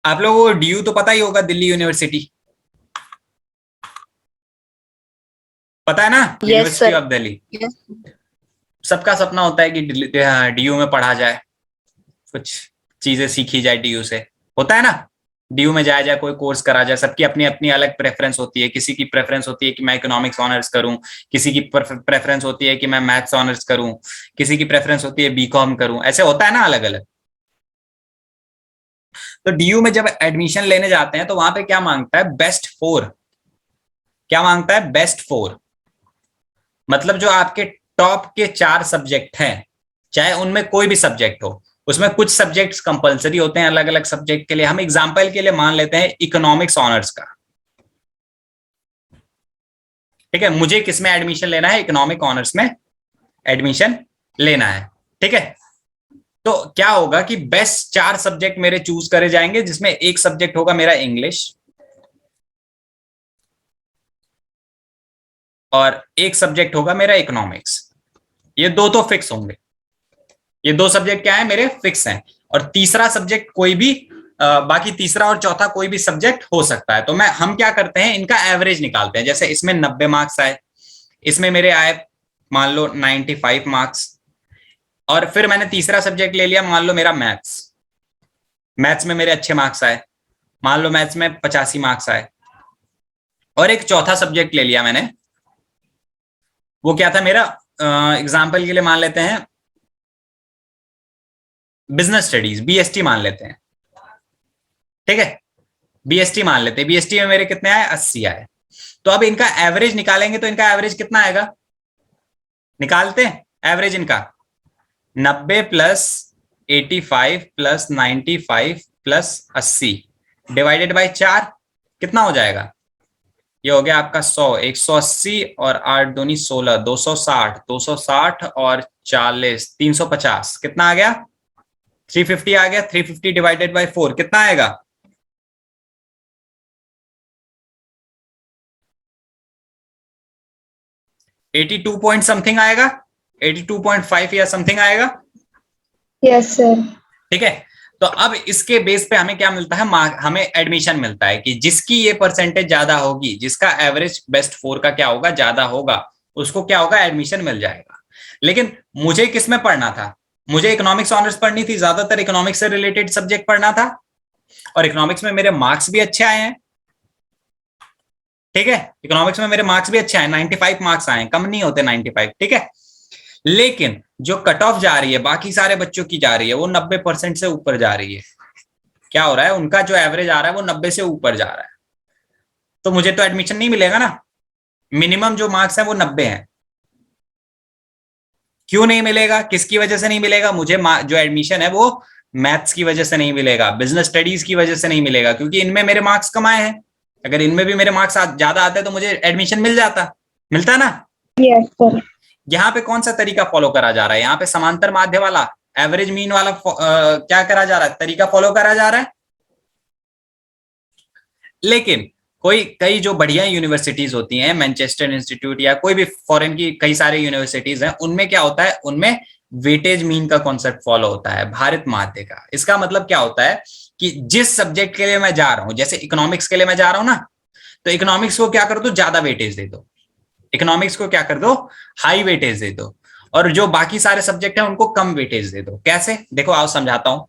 आप लोगों को डीयू तो पता ही होगा, दिल्ली यूनिवर्सिटी, पता है ना, यूनिवर्सिटी ऑफ दिल्ली। सबका सपना होता है कि डीयू में पढ़ा जाए, कुछ चीजें सीखी जाए डीयू से, होता है ना, डीयू में जाया जाए, कोई कोर्स करा जाए। सबकी अपनी अपनी अलग प्रेफरेंस होती है। किसी की प्रेफरेंस होती है कि मैं इकोनॉमिक्स ऑनर्स करूं, किसी की प्रेफरेंस होती है कि मैं मैथ्स ऑनर्स करूं, किसी की प्रेफरेंस होती है बीकॉम करूं, ऐसे होता है ना अलग अलग। तो डीयू में जब एडमिशन लेने जाते हैं तो वहां पे क्या मांगता है, बेस्ट 4। क्या मांगता है, बेस्ट 4। मतलब जो आपके टॉप के 4 सब्जेक्ट हैं, चाहे उनमें कोई भी सब्जेक्ट हो, उसमें कुछ सब्जेक्ट्स कंपलसरी होते हैं अलग अलग सब्जेक्ट के लिए। हम एग्जांपल के लिए मान लेते हैं इकोनॉमिक्स ऑनर्स का, ठीक है, मुझे किसमें एडमिशन लेना है, इकोनॉमिक ऑनर्स में एडमिशन लेना है, ठीक है। तो क्या होगा कि बेस्ट 4 सब्जेक्ट मेरे चूज करे जाएंगे, जिसमें एक सब्जेक्ट होगा मेरा इंग्लिश और एक सब्जेक्ट होगा मेरा इकोनॉमिक्स। ये दो तो फिक्स होंगे, ये 2 सब्जेक्ट क्या है, मेरे फिक्स हैं। और तीसरा सब्जेक्ट कोई भी बाकी तीसरा और चौथा कोई भी सब्जेक्ट हो सकता है। तो हम क्या करते हैं, इनका एवरेज निकालते हैं। जैसे इसमें 90 मार्क्स आए, इसमें मेरे आए मान लो 95 मार्क्स, और फिर मैंने तीसरा सब्जेक्ट ले लिया, मान लो मेरा मैथ्स। मैथ्स में मेरे अच्छे मार्क्स आए, मान लो मैथ्स में 85 मार्क्स आए। और एक चौथा सब्जेक्ट ले लिया मैंने, वो क्या था मेरा, एग्जाम्पल के लिए मान लेते हैं बिजनेस स्टडीज, बीएसटी मान लेते हैं, ठीक है, बीएसटी मान लेते हैं। बीएसटी में मेरे कितने आए, 80 आए। तो अब इनका एवरेज निकालेंगे तो इनका एवरेज कितना आएगा, निकालते हैं एवरेज इनका, 90 plus 85 plus 95 plus 80 divided by 4, कितना हो जाएगा, ये हो गया आपका 100, 180 और 8 दूनी 16, 260, 260 और 40, 350, कितना आ गया, 350 आ गया। 350 डिवाइडेड बाय 4 कितना आएगा, 82 पॉइंट समथिंग आएगा, 82.5 या समथिंग आएगा। Yes sir. ठीक है, तो अब इसके बेस पे हमें क्या मिलता है, हमें एडमिशन मिलता है कि जिसकी ये परसेंटेज ज्यादा होगी, जिसका एवरेज बेस्ट 4 का क्या होगा, ज्यादा होगा, उसको क्या होगा, एडमिशन मिल जाएगा। लेकिन मुझे किस में पढ़ना था, मुझे इकोनॉमिक्स ऑनर्स पढ़नी थी, ज्यादातर इकोनॉमिक्स से रिलेटेड सब्जेक्ट पढ़ना था, और इकोनॉमिक्स में मेरे मार्क्स भी अच्छे आए हैं, ठीक है, इकोनॉमिक्स में मेरे मार्क्स भी अच्छे आए, 95 मार्क्स आए, कम नहीं होते 95, ठीक है। लेकिन जो कट ऑफ जा रही है बाकी सारे बच्चों की जा रही है, वो 90% से ऊपर जा रही है। क्या हो रहा है, उनका जो एवरेज आ रहा है वो 90 से ऊपर जा रहा है। तो मुझे तो एडमिशन नहीं मिलेगा ना, मिनिमम जो मार्क्स है वो 90 हैं। क्यों नहीं मिलेगा, किसकी वजह से नहीं मिलेगा, मुझे जो एडमिशन है वो मैथ्स की वजह से नहीं मिलेगा, बिजनेस स्टडीज की वजह से नहीं मिलेगा, क्योंकि इनमें मेरे मार्क्स कम आए हैं। अगर इनमें भी मेरे मार्क्स ज्यादा आते तो मुझे एडमिशन मिल जाता, मिलता ना। Yes sir. यहाँ पे कौन सा तरीका फॉलो करा जा रहा है, यहाँ पे समांतर माध्य वाला, एवरेज मीन वाला क्या करा जा रहा है, तरीका फॉलो करा जा रहा है। लेकिन कई जो बढ़िया यूनिवर्सिटीज होती हैं, मैनचेस्टर इंस्टीट्यूट या कोई भी फॉरेन की कई सारे यूनिवर्सिटीज हैं, उनमें क्या होता है, उनमें वेटेज मीन का कॉन्सेप्ट फॉलो होता है, भारित माध्य का। इसका मतलब क्या होता है कि जिस सब्जेक्ट के लिए मैं जा रहा हूं, जैसे इकोनॉमिक्स के लिए मैं जा रहा हूं ना, तो इकोनॉमिक्स को क्या कर दो, ज्यादा वेटेज दे दो, इकोनॉमिक्स को क्या कर दो, हाई वेटेज दे दो। और जो बाकी सारे सब्जेक्ट हैं उनको कम वेटेज दे दो। कैसे, देखो आओ समझाता हूं।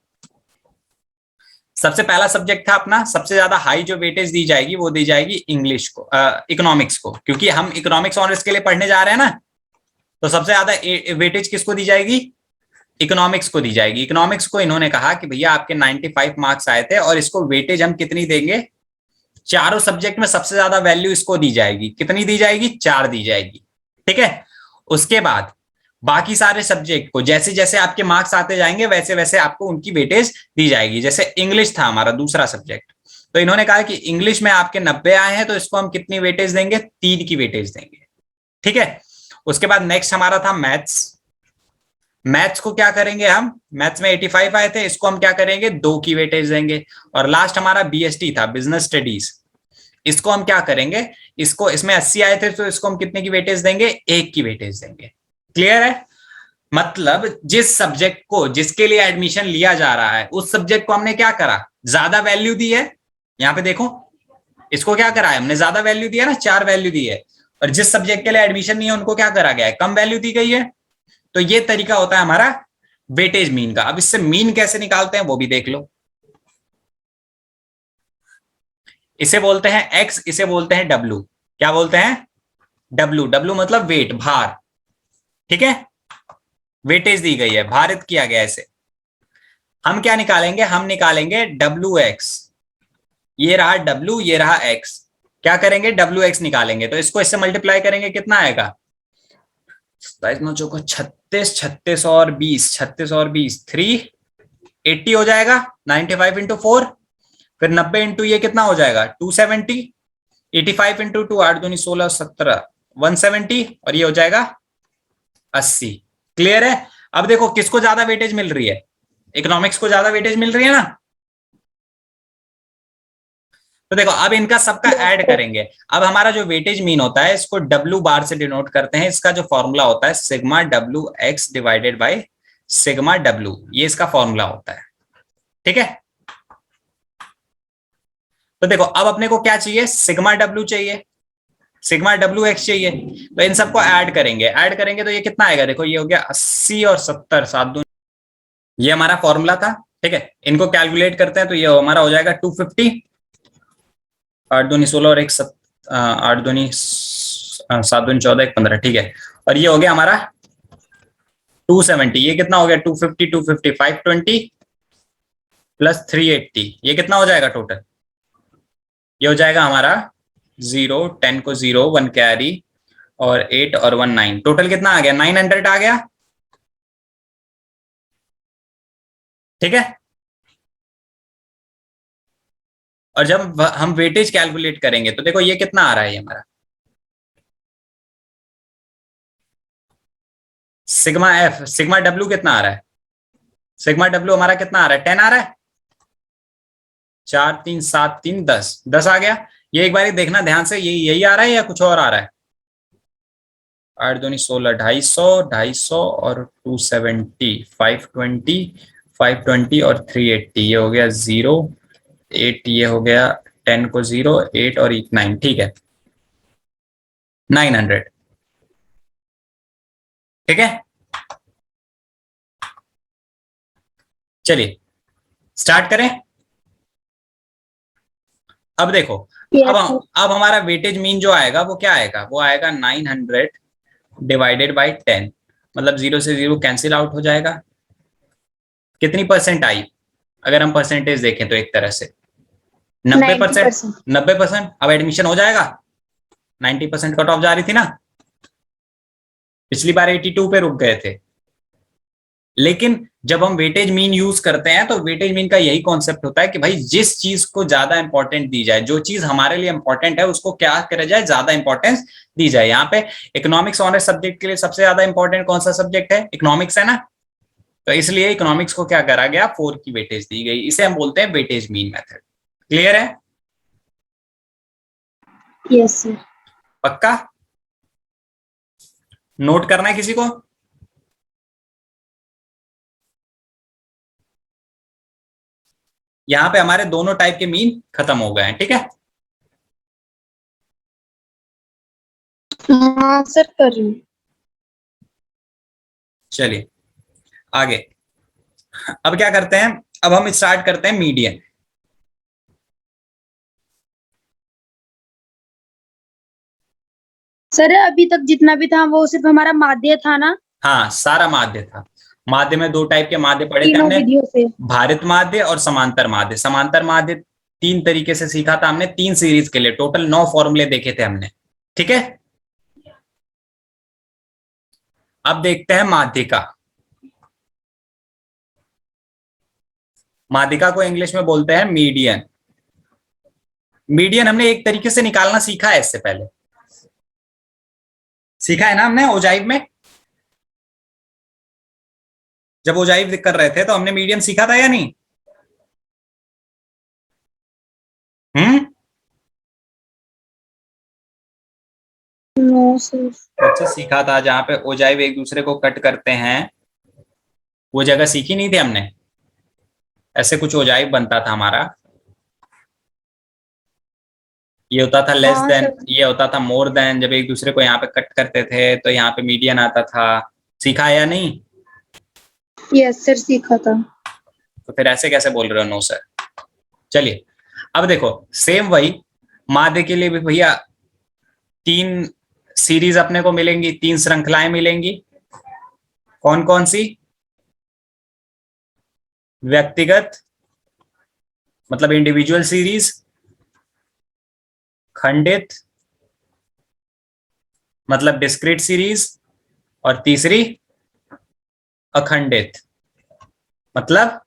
सबसे पहला सब्जेक्ट था अपना, सबसे ज्यादा हाई जो वेटेज दी जाएगी वो दी जाएगी इंग्लिश को, इकोनॉमिक्स को, क्योंकि हम इकोनॉमिक्स ऑनर्स के लिए पढ़ने जा रहे हैं ना, तो सबसे ज्यादा वेटेज किसको दी जाएगी, इकोनॉमिक्स को दी जाएगी। इकोनॉमिक्स को इन्होंने कहा कि भैया आपके 95 मार्क्स आए थे और इसको वेटेज हम कितनी देंगे, चारों सब्जेक्ट में सबसे ज्यादा वैल्यू इसको दी जाएगी। कितनी दी जाएगी, 4 दी जाएगी, ठीक है। उसके बाद बाकी सारे सब्जेक्ट को जैसे जैसे आपके मार्क्स आते जाएंगे वैसे वैसे आपको उनकी वेटेज दी जाएगी। जैसे इंग्लिश था हमारा दूसरा सब्जेक्ट, तो इन्होंने कहा कि इंग्लिश में आपके 90 आए हैं तो इसको हम कितनी वेटेज देंगे, 3 की वेटेज देंगे, ठीक है। उसके बाद नेक्स्ट हमारा था मैथ्स। मैथ्स को क्या करेंगे हम, मैथ्स में 85 आए थे, इसको हम क्या करेंगे, 2 की वेटेज देंगे। और लास्ट हमारा बीएसटी था, बिजनेस स्टडीज, इसको हम क्या करेंगे, इसको, इसमें 80 आए थे तो इसको हम कितने की वेटेज देंगे, 1 की वेटेज देंगे। क्लियर है। मतलब जिस सब्जेक्ट को, जिसके लिए एडमिशन लिया जा रहा है, उस सब्जेक्ट को हमने क्या करा, ज्यादा वैल्यू दी है। यहां पे देखो, इसको क्या करा है हमने, ज्यादा वैल्यू दिया ना, 4 वैल्यू दी है। और जिस सब्जेक्ट के लिए एडमिशन नहीं है उनको क्या करा गया है, कम वैल्यू दी गई है। तो ये तरीका होता है हमारा वेटेज मीन का। अब इससे मीन कैसे निकालते हैं वो भी देख लो। इसे बोलते हैं एक्स, इसे बोलते हैं डब्ल्यू। क्या बोलते हैं, डब्ल्यू। डब्ल्यू मतलब वेट, भार, ठीक है। वेटेज दी गई है, भारित किया गया इसे। हम क्या निकालेंगे, हम निकालेंगे डब्ल्यू एक्स। ये रहा डब्ल्यू, ये रहा एक्स। क्या करेंगे, डब्ल्यू एक्स निकालेंगे, तो इसको इससे मल्टीप्लाई करेंगे, कितना आएगा, 36 36 और 20, 36 और 20 380 हो जाएगा। 95 इंटू 4, फिर 90 इंटू ये कितना हो जाएगा, 270। 85 इंटू 2, 8 दूनी 16 17, 170, और ये हो जाएगा 80। क्लियर है। अब देखो किसको ज्यादा वेटेज मिल रही है, इकोनॉमिक्स को ज्यादा वेटेज मिल रही है ना। तो देखो अब इनका सबका ऐड करेंगे। अब हमारा जो वेटेज मीन होता है इसको डब्ल्यू बार से डिनोट करते हैं। इसका जो फॉर्मूला होता है sigma W x divided by sigma W, ये इसका फॉर्मूला होता है, ठीक है। तो देखो अब अपने को क्या चाहिए, सिग्मा डब्ल्यू चाहिए, सिग्मा डब्ल्यू एक्स चाहिए। तो इन सबको ऐड करेंगे, ऐड करेंगे तो ये कितना आएगा, देखो ये हो गया 80 और 70, 7 दूनी, ये हमारा फॉर्मूला था, ठीक है। इनको कैलकुलेट करते हैं तो ये हमारा हो जाएगा 250, 8 दूनी 16 और 1 8 दूनी 7 दूनी 14, 1 15, ठीक है। और ये हो गया हमारा 270, ये कितना हो गया, 250 250 520 प्लस 380, ये कितना हो जाएगा टोटल, ये हो जाएगा हमारा 0 10 को 0 1 कैरी और 8 और 1 9, टोटल कितना आ गया, 900 आ गया, ठीक है। और जब हम वेटेज कैलकुलेट करेंगे तो देखो ये कितना आ रहा है, ये हमारा सिग्मा एफ, सिग्मा डब्ल्यू कितना आ रहा है, सिग्मा डब्ल्यू हमारा कितना आ रहा है, 10 आ रहा है, 4 3 7 3 10, 10 आ गया। ये एक बार देखना ध्यान से, यही आ रहा है या कुछ और आ रहा है, 8 दूनी 16, 250 250 और 270 520 और 380, ये हो गया 0 8, ये हो गया 10 को 0 8 और 9, ठीक है 900, ठीक है। चलिए स्टार्ट करें। अब देखो, अब हमारा वेटेज मीन जो आएगा वो क्या आएगा, वो आएगा 900 डिवाइडेड बाई 10, मतलब 0 से 0 कैंसिल आउट हो जाएगा। कितनी परसेंट आई, अगर हम परसेंटेज देखें तो एक तरह से 90%, 90%। अब एडमिशन हो जाएगा, 90% कट ऑफ जा रही थी ना, पिछली बार 82 पे रुक गए थे। लेकिन जब हम वेटेज मीन यूज करते हैं तो वेटेज मीन का यही कॉन्सेप्ट होता है कि भाई जिस चीज को ज्यादा इंपॉर्टेंट दी जाए, जो चीज हमारे लिए इंपॉर्टेंट है उसको क्या करा जाए, ज्यादा इंपॉर्टेंस दी जाए। यहाँ पे इकोनॉमिक्स ऑनर्स सब्जेक्ट के लिए सबसे ज्यादा इंपॉर्टेंट कौन सा सब्जेक्ट है, इकोनॉमिक्स है ना, तो इसलिए इकोनॉमिक्स को क्या करा गया, 4 की वेटेज दी गई। इसे हम बोलते हैं वेटेज मीन मेथड। क्लियर है, यस सर। पक्का, नोट करना है किसी को, यहां पे हमारे दोनों टाइप के मीन खत्म हो गए हैं, ठीक है। हाँ सर कर रही हूँ। चलिए आगे, अब क्या करते हैं, अब हम स्टार्ट करते हैं मीडियन। सर अभी तक जितना भी था वो सिर्फ हमारा माध्य था ना, हाँ सारा माध्य था। माध्य में दो टाइप के माध्य पढ़े थे तीनों हमने, विधियों से। भारित माध्य और समांतर माध्य। समांतर माध्य तीन तरीके से सीखा था हमने, तीन सीरीज के लिए टोटल 9 फॉर्मूले देखे थे हमने, ठीक है। अब देखते हैं माध्यिका। माध्यिका को इंग्लिश में बोलते हैं मीडियन। मीडियन हमने एक तरीके से निकालना सीखा है, इससे पहले सीखा है ना हमने ओजाइव में। जब ओजाइव कर रहे थे तो हमने मीडियन सीखा था या नहीं? हम्म, नो सर। बच्चे सीखा था, जहां पे ओजाइव एक दूसरे को कट करते हैं, वो जगह सीखी नहीं थी हमने। ऐसे कुछ ओजाइव बनता था हमारा, ये होता था लेस हाँ देन, सर। ये होता था मोर देन। जब एक दूसरे को यहाँ पे कट करते थे तो यहाँ पे मीडियन आता था। सीखा है या नहीं? यस सर, सीखा था। तो फिर ऐसे कैसे बोल रहे हो नो सर? चलिए अब देखो, सेम वही माध्य के लिए भी भैया तीन सीरीज अपने को मिलेंगी, तीन श्रृंखलाएं मिलेंगी। कौन कौन सी? व्यक्तिगत मतलब इंडिविजुअल सीरीज, खंडित मतलब डिस्क्रीट सीरीज, और तीसरी अखंडित मतलब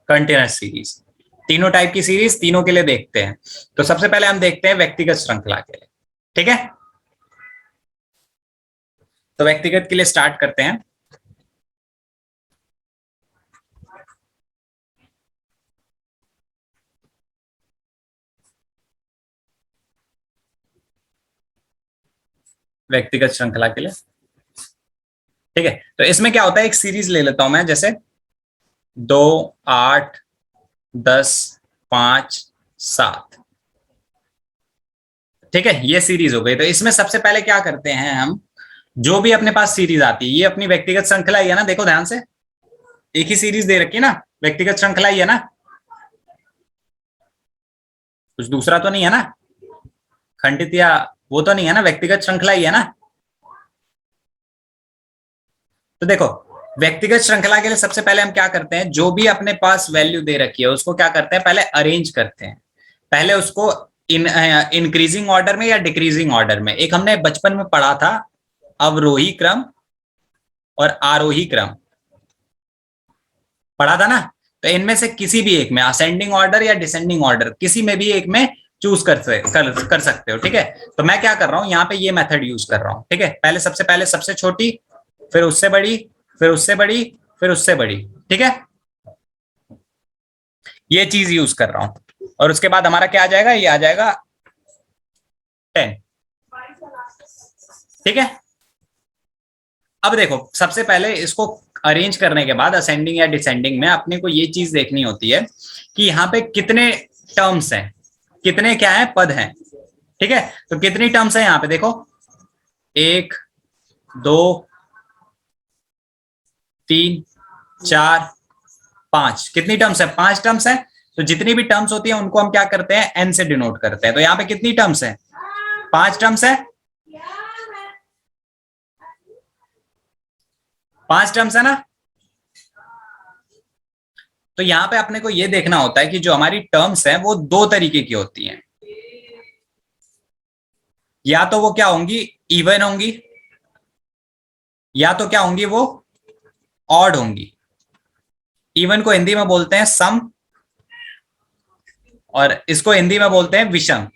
कंटिन्यूअस सीरीज। तीनों टाइप की सीरीज तीनों के लिए देखते हैं। तो सबसे पहले हम देखते हैं व्यक्तिगत श्रृंखला के लिए, ठीक है। तो व्यक्तिगत के लिए स्टार्ट करते हैं। व्यक्तिगत श्रृंखला के लिए, ठीक है। तो इसमें क्या होता है, एक सीरीज ले लेता हूं मैं, जैसे 2, 8, 10, 5, 7, ठीक है। ये सीरीज हो गई। तो इसमें सबसे पहले क्या करते हैं हम, जो भी अपने पास सीरीज आती है, ये अपनी व्यक्तिगत श्रृंखला ही है ना, देखो ध्यान से, एक ही सीरीज दे रखी है ना, व्यक्तिगत श्रृंखला ही है ना, कुछ दूसरा तो नहीं है ना, खंडित या वो तो नहीं है ना, व्यक्तिगत श्रृंखला ही है ना। तो देखो, व्यक्तिगत श्रृंखला के लिए सबसे पहले हम क्या करते हैं, जो भी अपने पास वैल्यू दे रखी है उसको क्या करते हैं, पहले अरेंज करते हैं। पहले उसको इंक्रीजिंग ऑर्डर में या डिक्रीजिंग ऑर्डर में। एक हमने बचपन में पढ़ा था अवरोही क्रम और आरोही क्रम, पढ़ा था ना। तो इनमें से किसी भी एक में, असेंडिंग ऑर्डर या डिसेंडिंग ऑर्डर, किसी में भी एक में चूज कर सकते हो, ठीक है। तो मैं क्या कर रहा हूं यहाँ पे, ये मेथड यूज कर रहा हूं, ठीक है। पहले सबसे छोटी, फिर उससे बड़ी, फिर उससे बड़ी, फिर उससे बड़ी, ठीक है। ये चीज यूज कर रहा हूं, और उसके बाद हमारा क्या आ जाएगा, ये आ जाएगा 10, ठीक है। अब देखो, सबसे पहले इसको अरेंज करने के बाद असेंडिंग या डिसेंडिंग में अपने को ये चीज देखनी होती है कि यहाँ पे कितने टर्म्स हैं, कितने क्या है पद हैं, ठीक है। तो कितनी टर्म्स है यहाँ पे देखो, 1, 2, 3, 4, 5, कितनी टर्म्स है, 5 टर्म्स है। तो जितनी भी टर्म्स होती है उनको हम क्या करते हैं, एन से डिनोट करते हैं। तो यहाँ पे कितनी टर्म्स है, 5 टर्म्स है, 5 टर्म्स है ना। तो यहां पे अपने को ये देखना होता है कि जो हमारी टर्म्स हैं वो दो तरीके की होती हैं, या तो वो क्या होंगी, इवन होंगी, या तो क्या होंगी, वो ऑड होंगी। इवन को हिंदी में बोलते हैं सम, और इसको हिंदी में बोलते हैं विषम,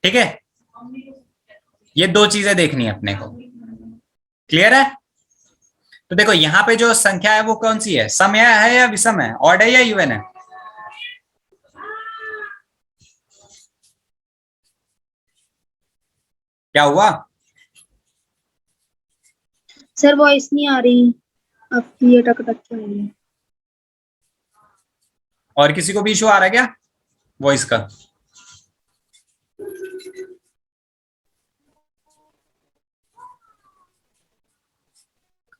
ठीक है। ये दो चीजें देखनी है अपने को, क्लियर है। तो देखो यहाँ पे जो संख्या है वो कौन सी है, सम है या विषम है, ऑड है या इवन है? क्या हुआ? सर वॉइस नहीं आ रही आपकी, अटक अटक के आ रही है। और किसी को भी इशू आ रहा है क्या वॉइस का?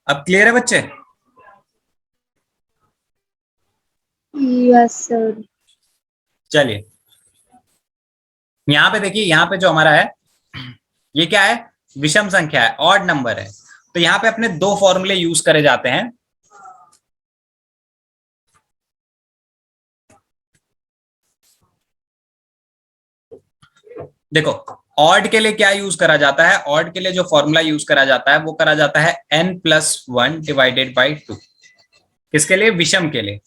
अब क्लियर है बच्चे? Yes sir. चलिए यहां पे देखिए, यहां पे जो हमारा है ये क्या है, विषम संख्या है, ऑड नंबर है। तो यहां पे अपने दो फॉर्मूले यूज करे जाते हैं। देखो ऑड के लिए क्या यूज करा जाता है, ऑड के लिए जो फॉर्मूला यूज करा जाता है वो करा जाता है n+1 डिवाइडेड बाई 2। किसके लिए? विषम के लिए,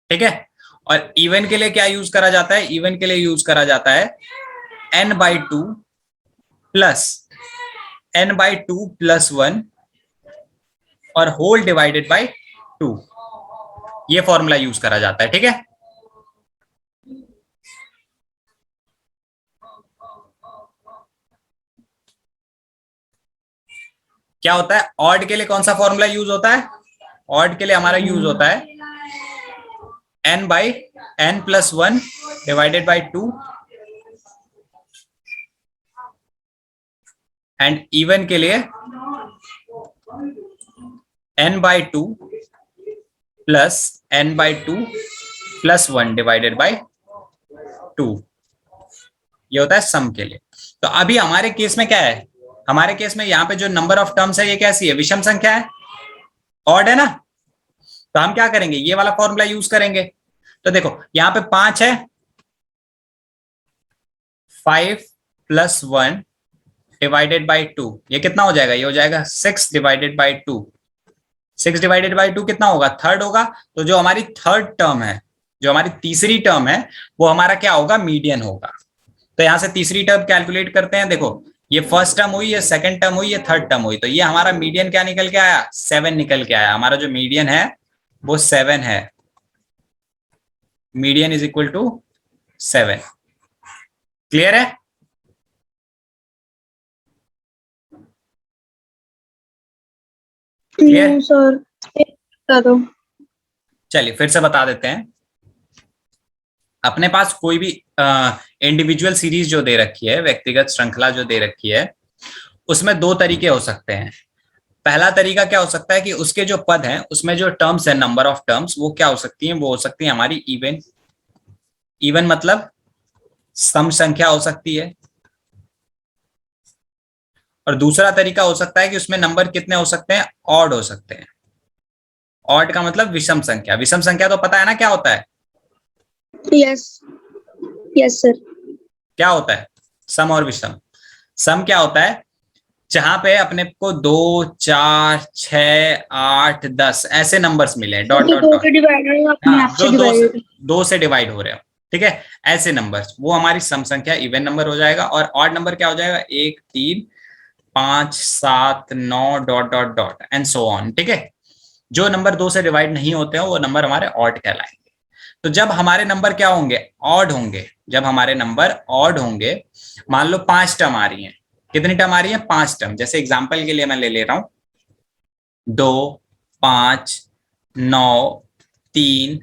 ठीक है। और इवन के लिए क्या यूज करा जाता है? इवन के लिए यूज करा जाता है n/2 प्लस n/2 + 1 और होल डिवाइडेड बाई 2। ये फॉर्मूला यूज करा जाता है, ठीक है। क्या होता है ऑड के लिए? कौन सा फॉर्मूला यूज होता है? ऑड के लिए हमारा यूज होता है n/n+1 divided by 2 and even के लिए n/2 plus n/2 + 1 divided by 2। ये होता है सम के लिए। तो अभी हमारे केस में क्या है, हमारे केस में यहाँ पे जो नंबर ऑफ टर्म्स है ये कैसी है? विषम संख्या है, ऑड है ना। तो हम क्या करेंगे, ये वाला फॉर्मूला यूज करेंगे। तो देखो यहाँ पे 5 है, 5 + 1 डिवाइडेड बाई 2, ये कितना हो जाएगा? ये हो जाएगा 6 डिवाइडेड बाई 2। 6 डिवाइडेड बाई 2 कितना होगा? थर्ड होगा। तो जो हमारी थर्ड टर्म है, जो हमारी तीसरी टर्म है, वो हमारा क्या होगा? मीडियन होगा। तो यहां से तीसरी टर्म कैलकुलेट करते हैं। देखो ये फर्स्ट टर्म हुई, ये सेकंड टर्म हुई, ये थर्ड टर्म हुई। तो ये हमारा मीडियन क्या निकल के आया? 7 निकल के आया। हमारा जो मीडियन है वो 7 है। Median is equal to 7। Clear है? क्लियर? सर बता दो। चलिए फिर से बता देते हैं। अपने पास कोई भी इंडिविजुअल सीरीज जो दे रखी है, व्यक्तिगत श्रृंखला जो दे रखी है, उसमें दो तरीके हो सकते हैं। पहला तरीका क्या हो सकता है कि उसके जो पद हैं उसमें जो टर्म्स है, नंबर ऑफ टर्म्स, वो क्या हो सकती हैं? वो हो सकती है हमारी इवन। इवन मतलब सम संख्या हो सकती है। और दूसरा तरीका हो सकता है कि उसमें नंबर कितने हो सकते हैं? ऑड हो सकते हैं। ऑड का मतलब विषम संख्या। विषम संख्या तो पता है ना क्या होता है? Yes yes sir. क्या होता है? सम और विषम। सम क्या होता है? जहां पे अपने को 2, 4, 6, 8, 10 ऐसे नंबर्स मिले, डॉट डॉट दो डॉट। से डिवाइड अपने हाँ, आप जो से डिवाइड। दो से डिवाइड हो रहे हो, ठीक है, ऐसे नंबर्स, वो हमारी सम संख्या इवन नंबर हो जाएगा। और ऑड नंबर क्या हो जाएगा? 1, 3, 5, 7, 9 dot dot dot and so on, ठीक है। जो नंबर 2 से डिवाइड नहीं होते हो वो नंबर हमारे ऑड कहलाएंगे। तो जब हमारे नंबर क्या होंगे? ऑड होंगे। जब हमारे नंबर ऑड होंगे, मान लो 5 टर्म आ रही हैं। कितनी टर्म आ रही है? 5 टर्म। जैसे एग्जांपल के लिए मैं ले रहा हूं 2, 5, 9, 3,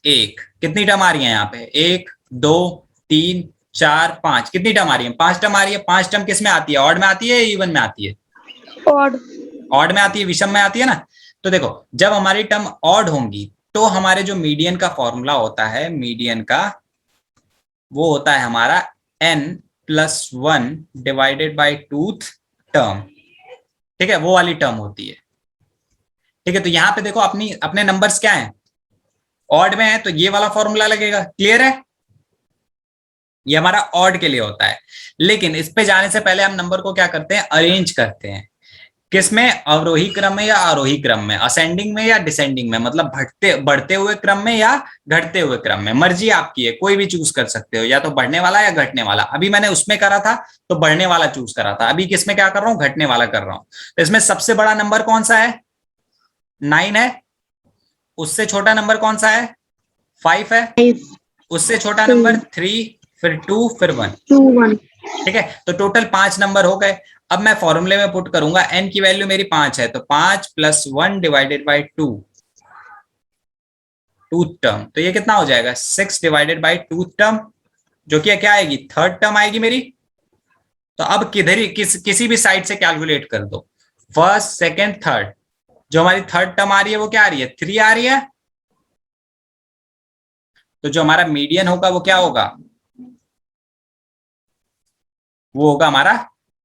1। कितनी टर्म आ रही है यहाँ पे? 1, 2, 3, 4, 5। कितनी टर्म आ रही है? 5 टर्म आ रही है। 5 टर्म किस में आती है? ऑड में आती है या इवन में आती है? ऑड। ऑड में आती है, विषम में आती है ना। तो देखो जब हमारी टर्म ऑड होंगी तो हमारे जो मीडियन का फॉर्मूला होता है, मीडियन का वो होता है हमारा n+1 divided by 2th term, ठीक है, वो वाली टर्म होती है, ठीक है। तो यहां पे देखो अपने नंबर्स क्या हैं? ऑड में है, तो ये वाला फॉर्मूला लगेगा। क्लियर है? ये हमारा ऑड के लिए होता है। लेकिन इस पे जाने से पहले हम नंबर को क्या करते हैं? अरेंज करते हैं। किसमें? अवरोही क्रम में या आरोही क्रम में, असेंडिंग में या डिसेंडिंग में, मतलब बढ़ते हुए क्रम में या घटते हुए क्रम में। मर्जी आपकी है, कोई भी चूज कर सकते हो, या तो बढ़ने वाला या घटने वाला। अभी मैंने उसमें करा था तो बढ़ने वाला चूज करा था, अभी किसमें क्या कर रहा हूं? घटने वाला कर रहा हूं। तो इसमें सबसे बड़ा नंबर कौन सा है? 9 है। उससे छोटा नंबर कौन सा है? 5 है। उससे छोटा नंबर 3, फिर 2, फिर 1। 2 1। ठीक है, तो टोटल 5 नंबर हो गए। अब मैं फॉर्मूले में पुट करूंगा, n की वैल्यू मेरी 5 है, तो 5 + 1 डिवाइडेड बाई 2 टूथ टर्म। तो ये कितना हो जाएगा? 6 डिवाइडेड बाई टूथ टर्म, जो कि क्या आएगी? थर्ड टर्म आएगी मेरी। तो अब किधर ही किसी भी साइड से कैलकुलेट कर दो, फर्स्ट सेकेंड थर्ड। जो हमारी थर्ड टर्म आ रही है वो क्या आ रही है, 3 आ रही है। तो जो हमारा मीडियन होगा वो क्या होगा, वो होगा हमारा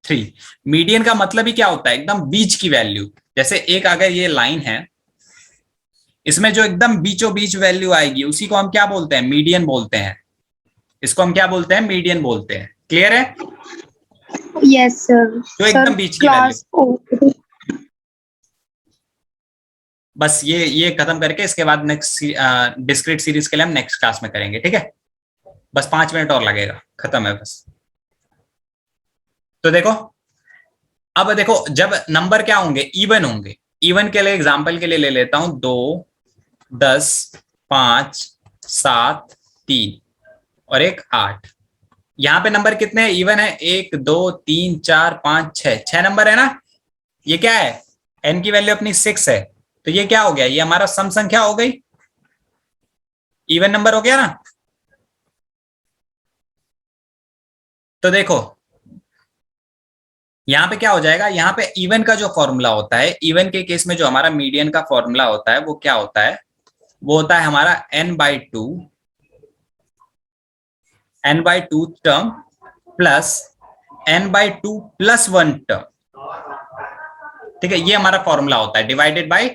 3। मीडियन का मतलब ही क्या होता है, एकदम बीच की वैल्यू। जैसे एक अगर ये लाइन है, इसमें जो एकदम बीचों बीच वैल्यू आएगी उसी को हम क्या बोलते हैं, मीडियन बोलते हैं। इसको हम क्या बोलते हैं, मीडियन बोलते हैं। क्लियर है? Yes sir. जो सर एकदम बीच की वैल्यू। क्लास बस ये खत्म करके इसके बाद नेक्स्ट डिस्क्रीट सीरीज के लिए हम नेक्स्ट क्लास में करेंगे, ठीक है? बस 5 मिनट और लगेगा, खत्म है बस। तो देखो, अब देखो जब नंबर क्या होंगे, इवन होंगे। इवन के लिए एग्जांपल के लिए ले लेता हूं 2, 10, 5, 7, 3 और एक 8। यहां पे नंबर कितने हैं, इवन है, 1 2 3 4 5 6 नंबर है ना। ये क्या है, n की वैल्यू अपनी 6 है, तो ये क्या हो गया, ये हमारा सम संख्या हो गई, इवन नंबर हो गया ना। तो देखो यहां पे क्या हो जाएगा, यहां पे इवन का जो फॉर्मूला होता है, इवन के केस में जो हमारा मीडियन का फॉर्मूला होता है वो क्या होता है, वो होता है हमारा n/2 term plus n/2 + 1 term. ठीक है, ये हमारा फॉर्मूला होता है, डिवाइडेड बाय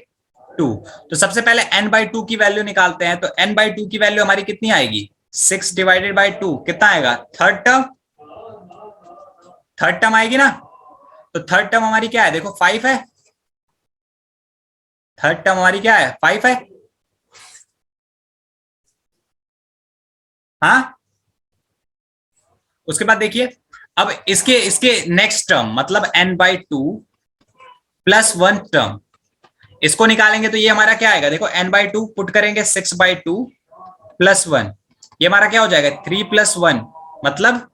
2। तो सबसे पहले n/2 की वैल्यू निकालते हैं। तो n/2 की वैल्यू हमारी कितनी आएगी, 6 डिवाइडेड बाय 2 कितना आएगा, थर्ड टर्म। थर्ड टर्म आएगी ना। तो थर्ड टर्म हमारी क्या है, देखो 5 है। थर्ड टर्म हमारी क्या है, 5 है। हाँ, उसके बाद देखिए, अब इसके इसके नेक्स्ट टर्म मतलब n/2 + 1 टर्म, इसको निकालेंगे तो ये हमारा क्या आएगा, देखो n/2 पुट करेंगे 6/2 + 1, ये हमारा क्या हो जाएगा, 3 + 1 मतलब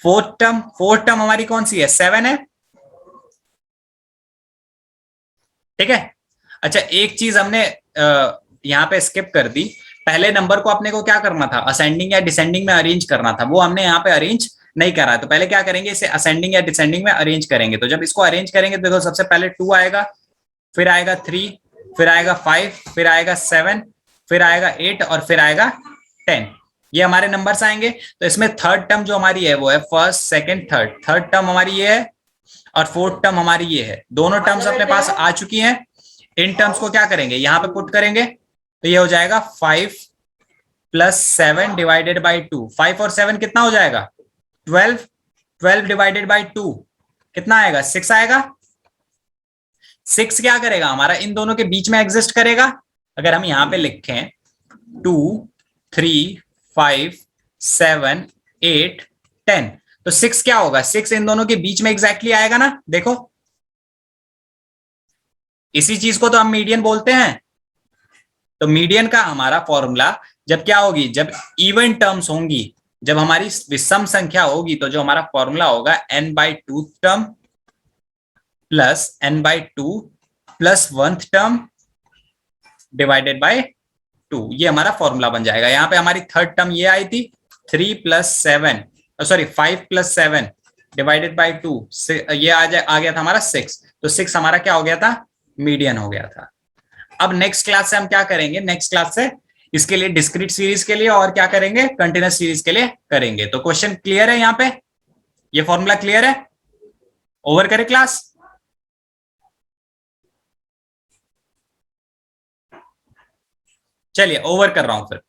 फोर्थ टर्म। फोर्थ टर्म हमारी कौन सी है, 7 है। ठीक है। अच्छा, एक चीज हमने यहाँ पे स्किप कर दी। पहले नंबर को अपने को क्या करना था, असेंडिंग या डिसेंडिंग में अरेंज करना था, वो हमने यहाँ पे अरेंज नहीं करा है। तो पहले क्या करेंगे, इसे असेंडिंग या डिसेंडिंग में अरेंज करेंगे। तो जब इसको अरेंज करेंगे तो देखो सबसे पहले 2 आएगा, फिर आएगा 3, फिर आएगा 5, फिर आएगा 7, फिर आएगा 8 और फिर आएगा 10। ये हमारे नंबर्स आएंगे। तो इसमें थर्ड टर्म जो हमारी है वो है first second third. Third term हमारी ये है और फोर्थ टर्म हमारी ये है। दोनों टर्म्स अपने पास आ चुकी हैं। इन टर्म्स को क्या करेंगे, यहां पे पुट करेंगे तो ये हो जाएगा 5 + 7 डिवाइडेड बाई 2। 5 और 7 कितना हो जाएगा, 12। 12 डिवाइडेड बाई 2 कितना आएगा, 6 आएगा। 6 क्या करेगा, हमारा इन दोनों के बीच में एग्जिस्ट करेगा। अगर हम यहां पे लिखें 2, 3, 5, 7, 8, 10, तो 6 क्या होगा, 6 इन दोनों के बीच में एग्जैक्टली आएगा ना। देखो इसी चीज को तो हम मीडियन बोलते हैं। तो मीडियन का हमारा फॉर्मूला जब क्या होगी, जब इवन टर्म्स होंगी, जब हमारी विषम संख्या होगी, तो जो हमारा फॉर्मूला होगा n/2 term plus n/2 + 1 term divided by 2। ये हमारा फॉर्मूला बन जाएगा। यहाँ पे हमारी थर्ड टर्म ये आई थी 3 + 7, सॉरी 5 + 7 डिवाइडेड बाय 2, ये आ गया था हमारा 6। तो 6 हमारा क्या हो गया था, मीडियन हो गया था। अब नेक्स्ट क्लास से हम क्या करेंगे, नेक्स्ट क्लास से इसके लिए डिस्क्रीट सीरीज के लिए और क्या करेंगे, कंटिन्यूस सीरीज के लिए करेंगे। तो क्वेश्चन क्लियर है, यहाँ पे ये फॉर्मूला क्लियर है। ओवर करें क्लास। चलिए ओवर कर रहा हूं फिर।